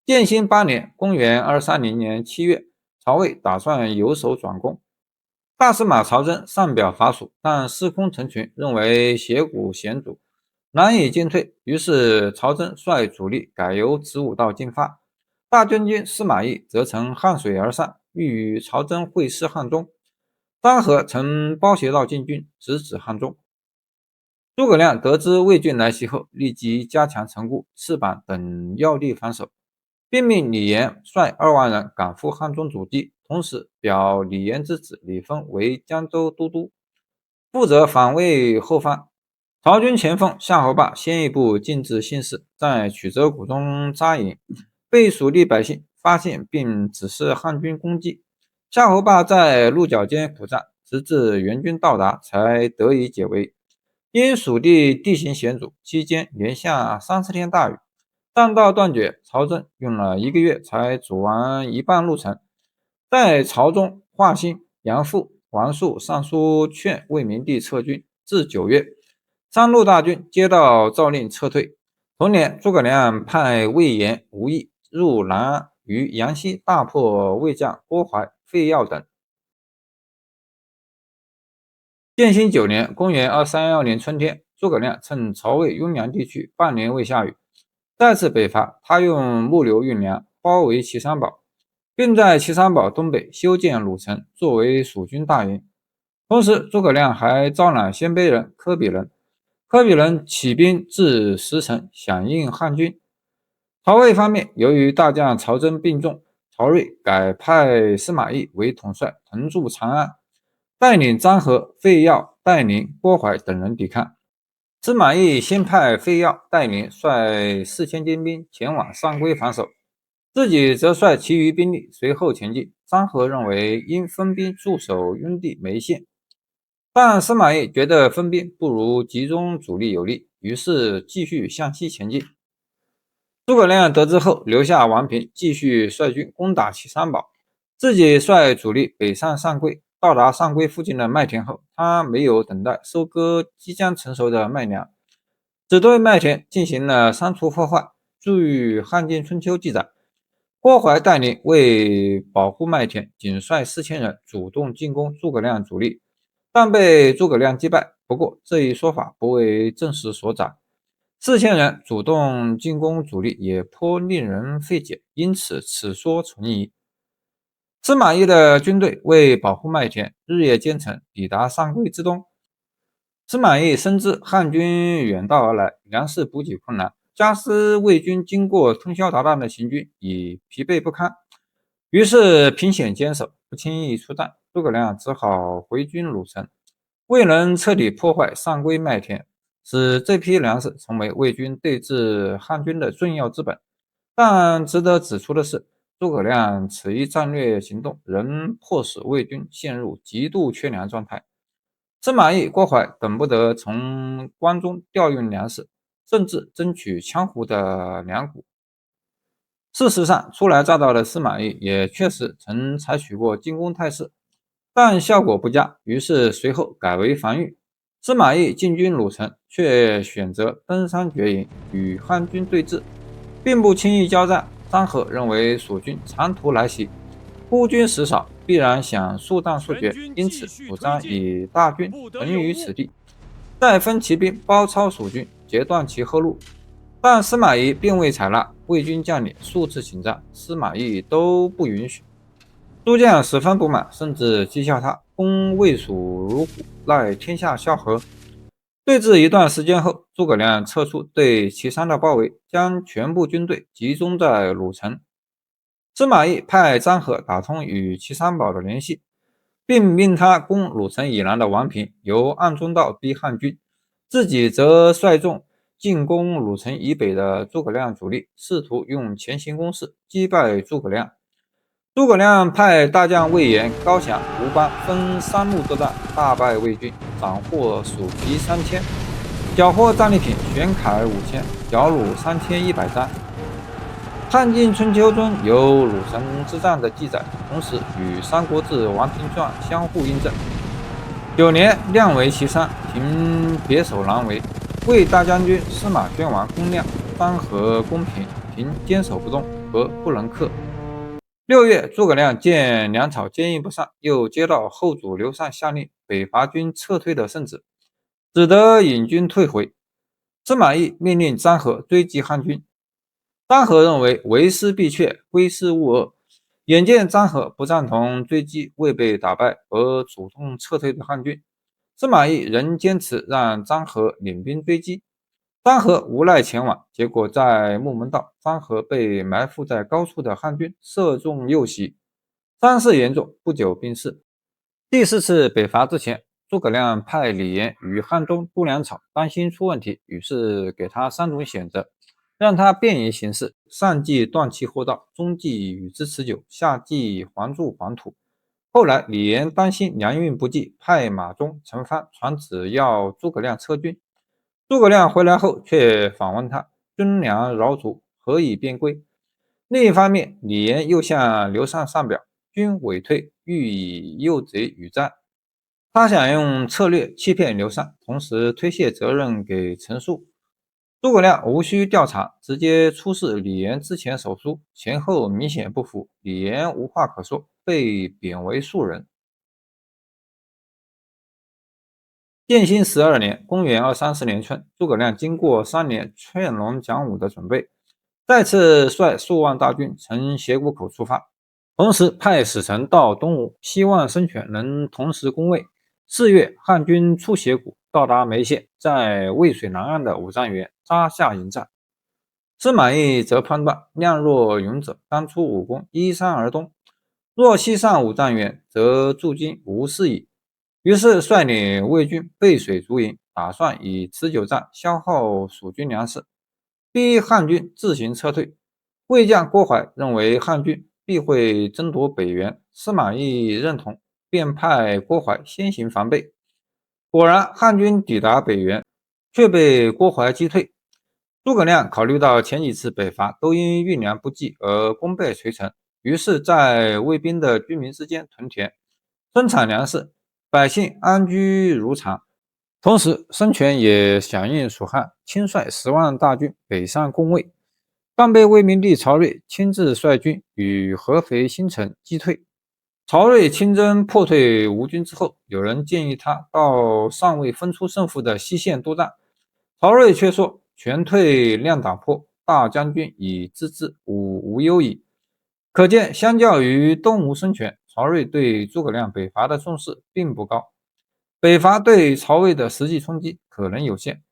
建興8年，公元230年7月，曹魏打算由守轉攻。大司馬曹真上表伐蜀，但司空陳群認為斜谷險阻，難以進退，於是曹真率主力改由子午道進發。大將軍司馬懿則乘漢水而上，欲與曹真會師漢中。張合乘包斜道進軍，直指漢中。諸葛亮得知魏軍來襲後，立即加強城固、翅膀等要地防守，並命李嚴率2萬人趕赴漢中阻擊，同時表李嚴之子李豐為江州都督，負責防衛後方。曹軍前鋒夏侯霸先一步進至信市，在曲折谷中紮營，被蜀地百姓發現並指示漢軍攻擊。夏侯霸在鹿角間苦戰，直至援軍到達才得以解圍。因蜀地地形險阻，期間連下30天大雨，棧道斷絕，曹真用了1個月才走完一半路程。在曹中、華歆、楊阜、王肅上書勸魏明帝撤軍，至9月，3路大軍接到詔令撤退。同年，諸葛亮派魏延、吳懿入南安，於陽西大破魏將郭淮、費曜等。建興9年，公元231年春天，諸葛亮趁曹魏雍涼地區半年未下雨，再次北伐。他用木流運糧，包圍岐山堡，並在岐山堡東北修建魯城，作為蜀軍大營。同時，諸葛亮還招攬鮮卑人、柯比人。柯比人起兵至石城，響應漢軍。曹魏方面，由於大將曹真病重，曹睿改派司馬懿為統帥，屯駐長安，帶領張合、費曜、戴寧、郭淮等人抵抗。司馬懿先派費曜、戴寧率4000精兵前往上邽防守，自己則率其餘兵力隨後前進。張合認為應分兵駐守雍地眉縣，但司馬懿覺得分兵不如集中主力有利，於是繼續向西前進。諸葛亮得知後，留下王平繼續率軍攻打岐山堡，自己率主力北上上邽。到達上邽附近的麥田後，他沒有等待收割即將成熟的麥苗，只對麥田進行了刪除破壞。據《漢晉春秋》記載，郭淮、戴寧為保護麥田，僅率4000人主動進攻諸葛亮主力，但被諸葛亮擊敗。不過這一說法不為正史所載。4000人主動進攻主力也頗令人費解，因此此說存疑。司馬懿的軍隊為保護麥田，日夜兼程，抵達上邽之東。司馬懿深知漢軍遠道而來，糧食補給困難，加之魏軍經過通宵達旦的行軍，已疲憊不堪，於是憑險堅守，不輕易出戰。諸葛亮只好回軍魯城，未能徹底破壞上邽麥田，使這批糧食成為魏軍對峙漢軍的重要資本。但值得指出的是，諸葛亮此一戰略行動仍迫使魏軍陷入極度缺糧狀態。司馬懿、郭淮等不得從關中調運糧食，甚至爭取羌胡的糧穀。事實上，初來乍到的司馬懿也確實曾採取過進攻態勢，但效果不佳，於是隨後改為防禦。司馬懿進軍魯城，卻選擇登山絕營，與漢軍對峙，並不輕易交戰。張郃認為蜀軍長途來襲，孤軍實少，必然想速戰速決，因此主張以大軍屯於此地，再分騎兵包抄蜀軍，截斷其後路。但司馬懿並未採納，魏軍將領數次請戰，司馬懿都不允許。諸將十分不滿，甚至譏笑他攻魏蜀如虎，奈天下蕭何。對峙一段時間後，諸葛亮撤出對岐山的包圍，將全部軍隊集中在魯城。司馬懿派張郃打通與岐山堡的聯繫，並命他攻魯城以南的王平，由暗中道逼漢軍，自己則率眾進攻魯城以北的諸葛亮主力，試圖用鉗形攻勢擊敗諸葛亮。諸葛亮派大將魏延、高翔、吳邦分3路作戰，大敗魏軍，斬獲蜀皮3000，繳獲戰利品玄鎧5000，繳虜3100張。汉晉春秋中有魯城之戰的記載，同時與《三國志·王平傳》相互印證。9年，亮為岐山，平別守難圍，魏大將軍司馬宣王攻亮，張郃攻平，平堅守不動，郃不能克。6月，諸葛亮見糧草堅硬不上，又接到後主劉禪下令北伐軍撤退的聖旨，只得引軍退回。司馬懿命令張郃追擊漢軍。張郃認為為師必卻，歸師勿遏，眼見張郃不贊同追擊未被打敗而主動撤退的漢軍，司馬懿仍堅持讓張郃領兵追擊。張郃無奈前往，結果在木門道，張郃被埋伏在高處的漢軍射中右襲，傷勢嚴重，不久病逝。第4次北伐之前，諸葛亮派李嚴與漢中督糧草，擔心出問題，於是給他3種選擇，讓他便於行事，上計斷其後道，中計與之持久，下計還助黃土。後來李嚴擔心糧運不濟，派馬忠、陳蕃傳旨要諸葛亮撤軍。諸葛亮回來後卻反問他，軍糧饒足，何以便歸？另一方面，李嚴又向劉禪上表，軍委退，欲以誘賊與戰。他想用策略欺騙劉禪，同時推卸責任給陳述。諸葛亮無需調查，直接出示李嚴之前手書，前後明顯不符，李嚴無話可說，被貶為庶人。建興12年，公元230年春，諸葛亮經過3年勸農講武的準備，再次率數萬大軍從斜谷口出發，同時派使臣到東吳，希望孫權能同時攻魏。4月，漢軍出斜谷，到達眉縣，在渭水南岸的五丈原紮下營帳。司馬懿則判斷，亮若勇者，當出武功，依山而東；若西上五丈原，則駐軍無事矣。於是率領魏軍背水逐營，打算以持久戰消耗蜀軍糧食，逼漢軍自行撤退。魏將郭淮認為漢軍必會爭奪北原，司馬懿認同，便派郭淮先行防備。果然，漢軍抵達北原，卻被郭淮擊退。諸葛亮考慮到前幾次北伐都因運糧不濟而功敗垂成，於是在魏兵的居民之間屯田，生產糧食，百姓安居如常。同時，孫權也響應蜀漢，親率10萬大軍北上攻魏，但被魏明帝曹睿親自率軍與合肥新城擊退。曹睿親征破退吳軍之後，有人建議他到尚未分出勝負的西線督戰，曹睿卻說全退亮黨坡，大將軍以自治，吾無憂矣。可見，相較於東吳孫權，曹睿對諸葛亮北伐的重視並不高，北伐對曹魏的實際衝擊可能有限。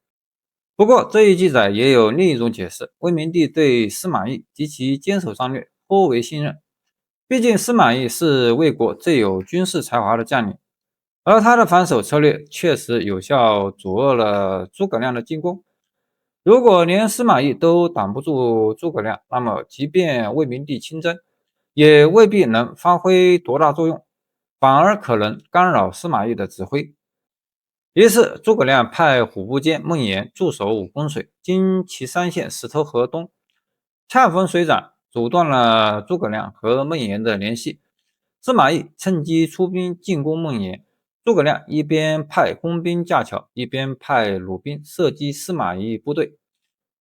不過，這一記載也有另一種解釋：魏明帝對司馬懿及其堅守戰略頗為信任，畢竟司馬懿是魏國最有軍事才華的將領，而他的防守策略確實有效阻遏了諸葛亮的進攻。如果連司馬懿都擋不住諸葛亮，那麼即便魏明帝親征，也未必能發揮多大作用，反而可能干擾司馬懿的指揮。於是諸葛亮派虎步監孟延駐守武功水，經祁山縣石頭河東，恰逢水漲，阻斷了諸葛亮和孟延的聯繫。司馬懿趁機出兵進攻孟延，諸葛亮一邊派工兵架橋，一邊派弩兵射擊司馬懿部隊。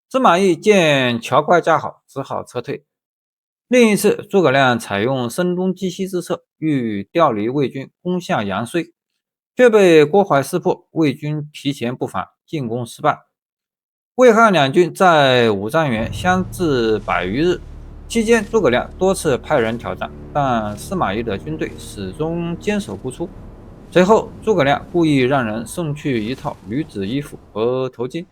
司馬懿見橋怪架好，只好撤退。另一次，諸葛亮採用聲東擊西之策，欲調離魏軍攻下陽睢，卻被郭淮識破，魏軍提前布防，進攻失敗。魏漢兩軍在五丈原相峙100餘日，期間諸葛亮多次派人挑戰，但司馬懿的軍隊始終堅守不出。隨後諸葛亮故意讓人送去一套女子衣服和頭巾，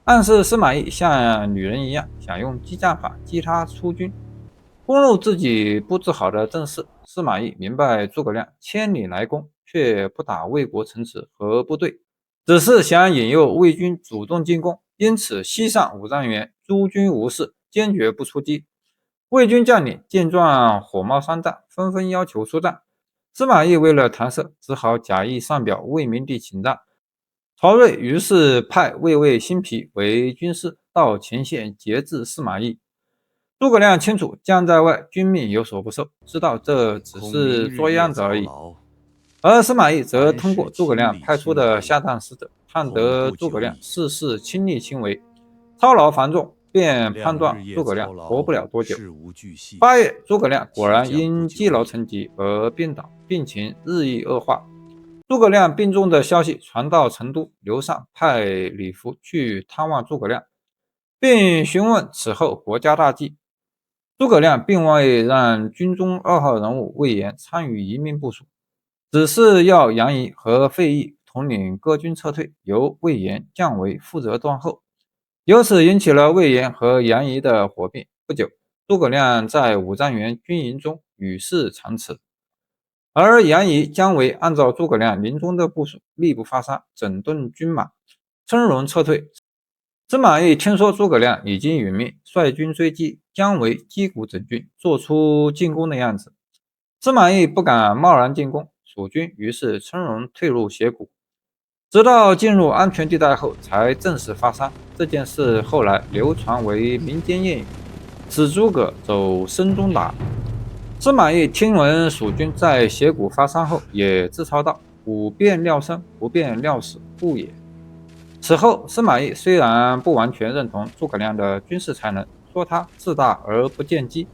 暗示司馬懿像女人一樣，想用激將法激他出軍，攻入自己布置好的陣勢。司馬懿明白諸葛亮千里來攻，卻不打魏國城池和部隊，只是想引誘魏軍主動進攻，因此西上五丈原，諸軍無事，堅決不出擊。魏軍將領見狀火冒三丈，紛紛要求出戰。司馬懿為了搪塞，只好假意上表魏明帝請戰。曹睿於是派魏尉辛毗為軍師到前線節制司馬懿。諸葛亮清楚將在外，軍命有所不受，知道這只是做樣子而已。而司馬懿則通過諸葛亮派出的下葬使者，探得諸葛亮事事親力親為，操勞繁重，便判斷諸葛亮活不了多久。8月，諸葛亮果然因積勞成疾而病倒，病情日益惡化。諸葛亮病重的消息傳到成都，劉禪派李福去探望諸葛亮，並詢問此後國家大計。諸葛亮並未讓軍中2號人物魏延參與移民部署，只是要楊儀和費祎統領各軍撤退，由魏延降為負責斷後，由此引起了魏延和楊儀的火並。不久，諸葛亮在五丈原軍營中與世長辭，而楊儀姜維按照諸葛亮臨終的部署，力不發殺，整頓軍馬，從容撤退。司馬懿聽說諸葛亮已經殞命，率軍追擊，姜維擊鼓整軍，做出進攻的樣子。司馬懿不敢貿然進攻，蜀軍於是從容退入斜谷，直到進入安全地帶後才正式發殺。這件事後來流傳為民間諺語，此諸葛走深中打。司馬懿聽聞蜀軍在斜谷發殺後，也自嘲道：吾便料生，不便料死，故也。此後，司馬懿雖然不完全認同諸葛亮的軍事才能，說他自大而不見機，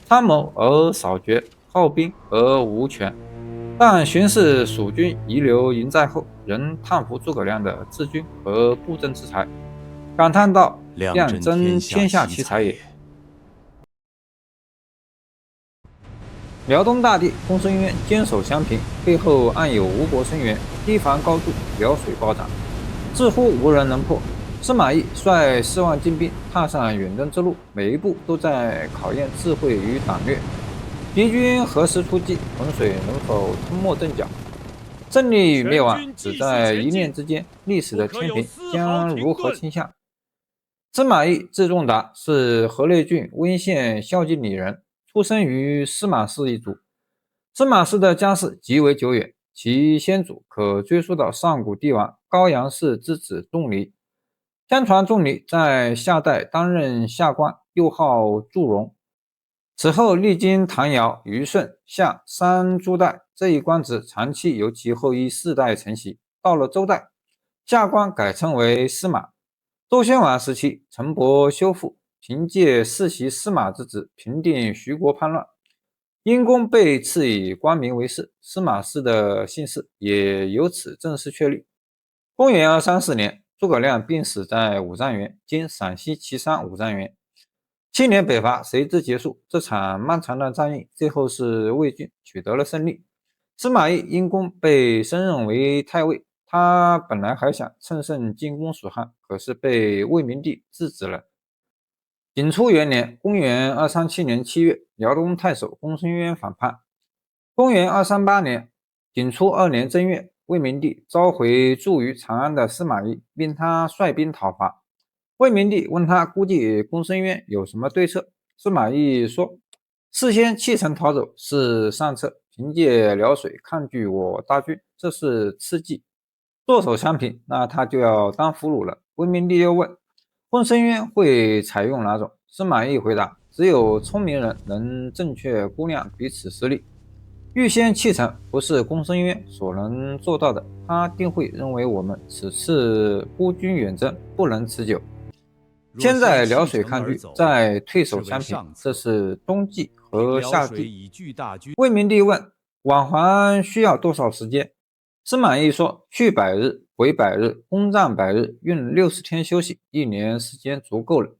參謀而少決，好兵而無權，但巡視蜀軍遺留營寨後，仍嘆服諸葛亮的治軍和布陣之才，感嘆道：亮真天下奇才也。遼東大地公孫淵堅守襄平，背後暗有吳國聲援，堤防高築，遼水暴漲，似乎無人能破。司馬懿率4萬精兵踏上遠征之路，每一步都在考驗智慧與膽略。敵軍何時出擊，渾水能否吞沒陣腳，勝利與滅亡只在一念之間，歷史的天平將如何傾向？司馬懿字仲達，是河內郡溫縣孝敬里人，出生於司馬氏一族。司馬氏的家世極為久遠，其先祖可追溯到上古帝王高陽氏之子仲離。相傳仲離在夏代擔任下官，又號祝融。此後歷經唐堯、虞舜、夏3諸代，這一官職長期由其後裔4代承襲。到了周代，下官改稱為司馬。周宣王時期，陳伯修復，憑借世襲司馬之職，平定徐國叛亂，因功被賜以官名為氏，司馬氏的姓氏也由此正式確立。公元234年，諸葛亮病死在五丈原（今陝西岐山五丈原）。7年北伐隨之結束。這場漫長的戰役最後是魏軍取得了勝利。司馬懿因功被升任為太尉，他本來還想乘勝進攻蜀漢，可是被魏明帝制止了。景初元年（公元237年7月），遼東太守公孙淵反叛。公元238年景初2年正月，魏明帝召回駐於長安的司馬懿，命他率兵討伐。魏明帝問他估計公孫淵有什麼對策，司馬懿說：事先棄城逃走是上策，憑借遼水抗拒我大軍，這是次計。弱手相平，那他就要當俘虜了。魏明帝又問公孙淵會採用哪種？司馬懿回答：只有聰明人能正確估量彼此實力。預先棄城不是公孫淵所能做到的，他定會認為我們此次孤軍遠征不能持久。先在遼水抗拒，再退守相平，這是冬季和夏季。魏明帝問往還需要多少時間？司馬懿說：去100日，回100日，攻佔100日，運60天休息，1年時間足夠了。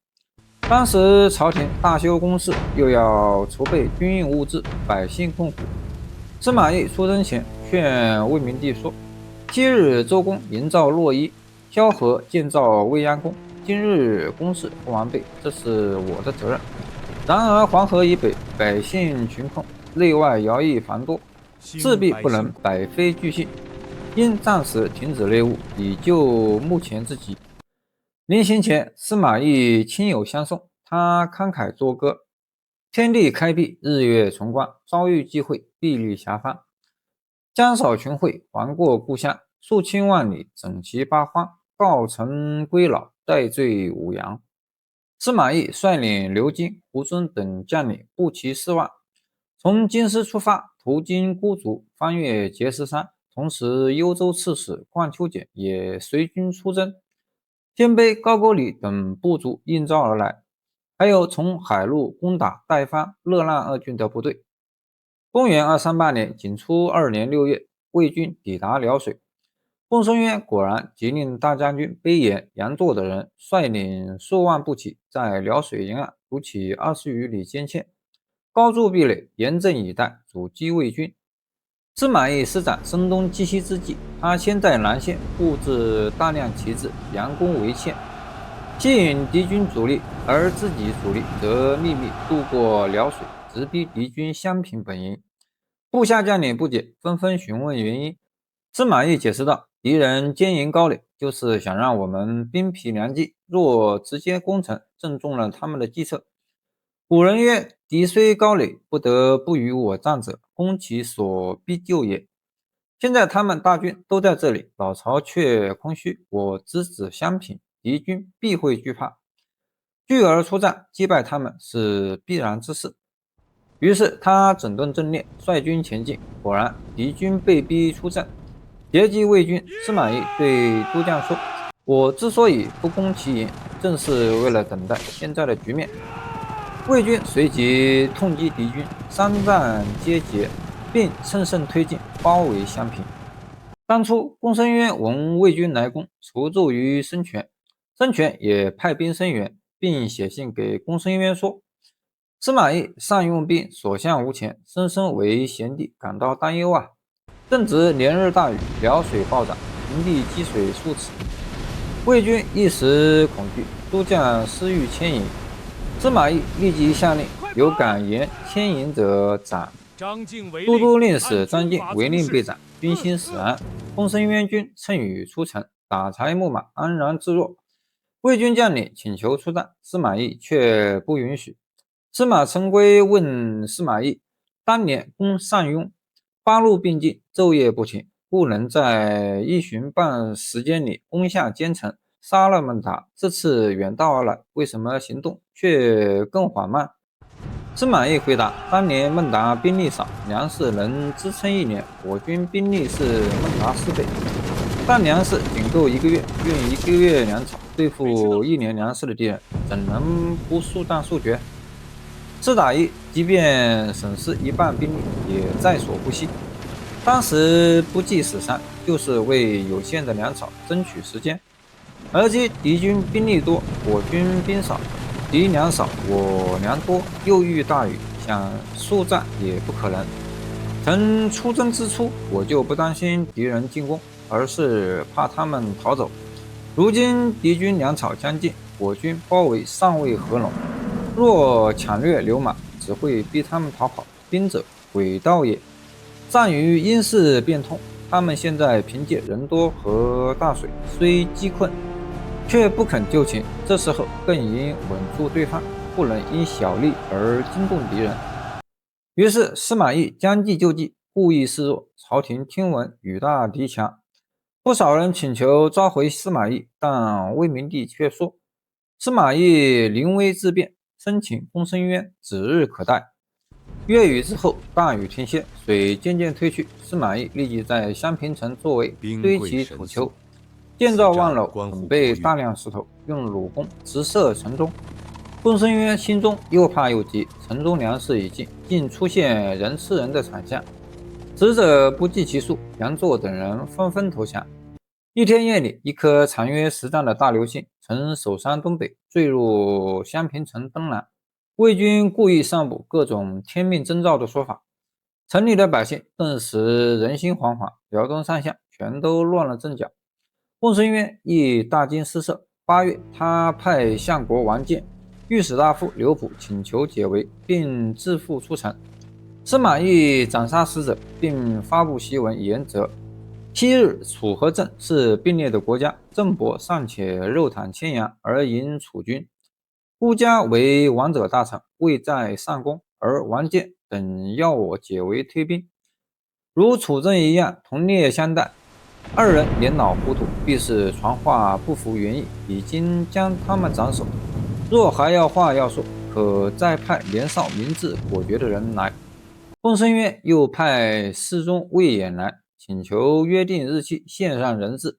當時朝廷大修工事，又要籌備軍運物資，百姓困苦。司馬懿出征前勸魏明帝說：昔日周公營造洛邑，蕭何建造未央宮，今日工事不完備，這是我的責任。然而黃河以北百姓窮困，內外徭役繁多，勢必不能百廢俱興，應暫時停止內務，以救目前之急。臨行前，司馬懿親友相送，他慷慨作歌：天地開闢，日月崇光，朝遇際會，壁立遐方。江少群會，還過故鄉，數千萬里，整齊八荒。告臣歸老，戴罪五陽。司馬懿率領劉金、胡遵等將領步騎4萬，從京師出發，途經孤竹，翻越碣石山。同時，幽州刺史冠丘儉也隨軍出征，鲜卑、高句麗等部族應召而來，還有從海路攻打代藩、樂浪2郡的部隊。公元238年景初2年6月，魏軍抵達遼水。公孫淵果然急令大將軍卑延、楊作等人率領數萬步騎，在遼水沿岸築起20餘里堅塹，高築壁壘，嚴陣以待，阻擊魏軍。司馬懿施展聲東擊西之計，他先在南線布置大量旗幟，佯攻圍塹，吸引敵軍主力，而自己主力則秘密渡過遼水，直逼敵軍襄平本營。部下將領不解，紛紛詢問原因。司馬懿解釋道：敵人堅營高壘，就是想讓我們兵疲糧盡，若直接攻城，正中了他們的計策。古人曰：敵雖高壘，不得不與我戰者，攻其所必救也。現在他們大軍都在這裡，老巢卻空虛，我直指襄平，敵軍必會懼怕，聚而出戰，擊敗他們是必然之事。於是他整頓陣列，率軍前進，果然敵軍被逼出陣，截擊魏軍。司馬懿對諸將說：我之所以不攻其營，正是為了等待現在的局面。魏軍隨即痛擊敵軍，3戰皆捷，並乘勝推進，包圍襄平。當初公孫淵聞魏軍來攻，求助於孫權，孫權也派兵聲援，並寫信給公孫淵說：司馬懿善用兵，所向無前，深深為賢弟感到擔憂啊！正值連日大雨，遼水暴漲，平地積水數尺，魏軍一時恐懼，諸將思欲遷營。司馬懿立即下令，有敢言遷營者斬。都督令史張晉違令被斬，軍心死安。公孫淵軍趁雨出城，打柴牧馬，安然自若。魏軍將領請求出戰，司馬懿卻不允許。司馬承規問司馬懿：當年攻上庸，8路並進，晝夜不停，不能在1旬半時間裡攻下堅城，殺了孟達。這次遠道而來，為什麼行動卻更緩慢？司馬懿回答：當年孟達兵力少，糧食能支撐1年，我軍兵力是孟達4倍，但糧食僅夠1個月，運1個月糧草對付1年糧食的敵人，怎能不速戰速決？是打一，即便損失1半兵力，也在所不惜。當時不計死傷，就是為有限的糧草爭取時間。而今敵軍兵力多，我軍兵少，敵糧少，我糧多，又遇大雨，想速戰也不可能。曾出征之初，我就不擔心敵人進攻，而是怕他們逃走。如今敵軍糧草將盡，我軍包圍尚未合攏，若搶掠流馬，只會逼他們逃跑。兵者，詭道也，戰於因勢變通。他們現在憑借人多和大水，雖飢困，卻不肯就擒。這時候更應穩住對方，不能因小利而驚動敵人。於是司馬懿將計就計，故意示弱。朝廷聽聞與大敵強，不少人請求召回司馬懿，但魏明帝卻說：司馬懿臨危自辯，申請公孫淵指日可待。月雨之後，大雨停歇，水漸漸退去。司馬懿立即在襄平城作為，堆起土丘，建造望樓，準備大量石頭，用弩弓直射城中。公孫淵心中又怕又急，城中糧食已盡，竟出現人吃人的慘象。使者不計其數，楊作等人紛紛投降。一天夜裡，一顆長約10丈的大流星從首山東北墜入襄平城東南。魏軍故意散布各種天命徵兆的說法，城裡的百姓頓時人心惶惶，遼東上下全都亂了陣腳。公孫淵亦大驚失色。8月，他派相國王建、御史大夫劉璞請求解圍，並自負出城。司馬懿斬殺使者，並發布檄文言責：昔日楚和鄭是並列的國家，鄭伯尚且肉袒千陽而迎楚軍，孤家為王者大臣，位在上宮，而王建等要我解圍退兵，如楚鄭一樣同列相待。二人年老糊塗，必是傳話不符原意，已經將他們斬首。若還要話要說，可再派年少明智果決的人來。公孫淵又派侍中魏偃來，請求約定日期，獻上人質。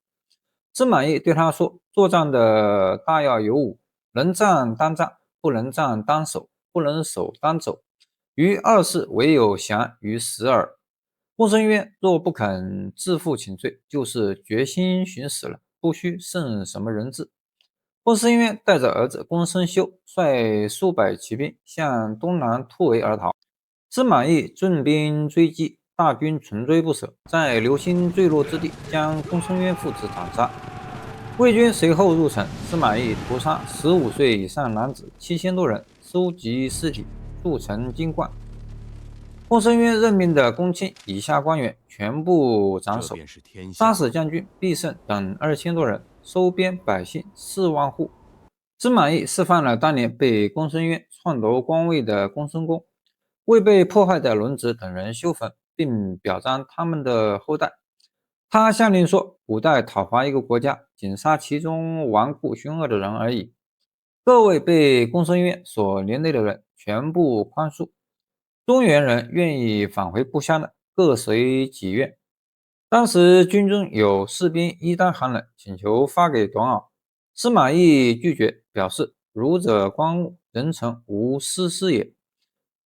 司馬懿對他說：作戰的大要有5：能戰當戰，不能戰當守，不能守當走。於2事唯有降於死耳。公孫淵若不肯自負請罪，就是決心尋死了，不需剩什麼人質。公孫淵帶着兒子公孫休，率數百騎兵向東南突圍而逃。司馬懿進兵追擊，大軍窮追不舍，在流星墜落之地將公孫淵父子斬殺。魏軍隨後入城，司馬懿屠殺15歲以上男子7000多人，收集屍體，築城金冠。公孫淵任命的公卿以下官員全部斬首，殺死將軍畢勝等2000多人，收編百姓4萬戶。司馬懿示範了當年被公孫淵篡奪官位的公孫恭、未被破壞的倫子等人修墳，並表彰他們的後代。他下令說：古代討伐一個國家，僅殺其中頑固兇惡的人而已。各位被公孫淵所連累的人全部寬恕，中原人願意返回故鄉的，各隨己願。當時軍中有士兵衣單寒冷，請求發給短襖，司馬懿拒絕，表示儒者觀物，人臣無私事也。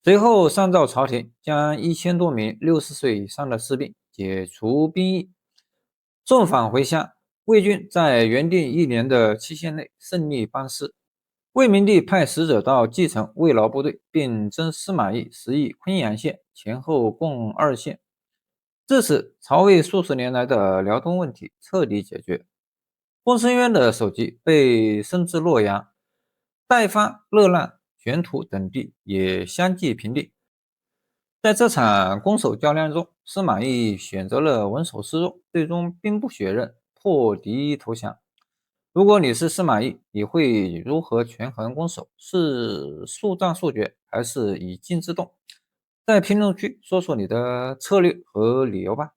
隨後上奏朝廷，將1000多名60歲以上的士兵解除兵役，送返回鄉。魏軍在原定1年的期限內勝利班師。魏明帝派使者到蓟城慰勞部隊，並徵司馬懿10邑昆陽縣，前後共2縣。至此，曹魏數十年來的遼東問題徹底解決。公孫淵的首級被升至洛陽，代方、樂浪、玄土等地也相繼平定。在這場攻守較量中，司馬懿選擇了穩守示弱，最終兵不血刃，破敵投降。如果你是司馬懿，你會如何權衡攻守？是速戰速決，還是以靜制動？在評論區說說你的策略和理由吧。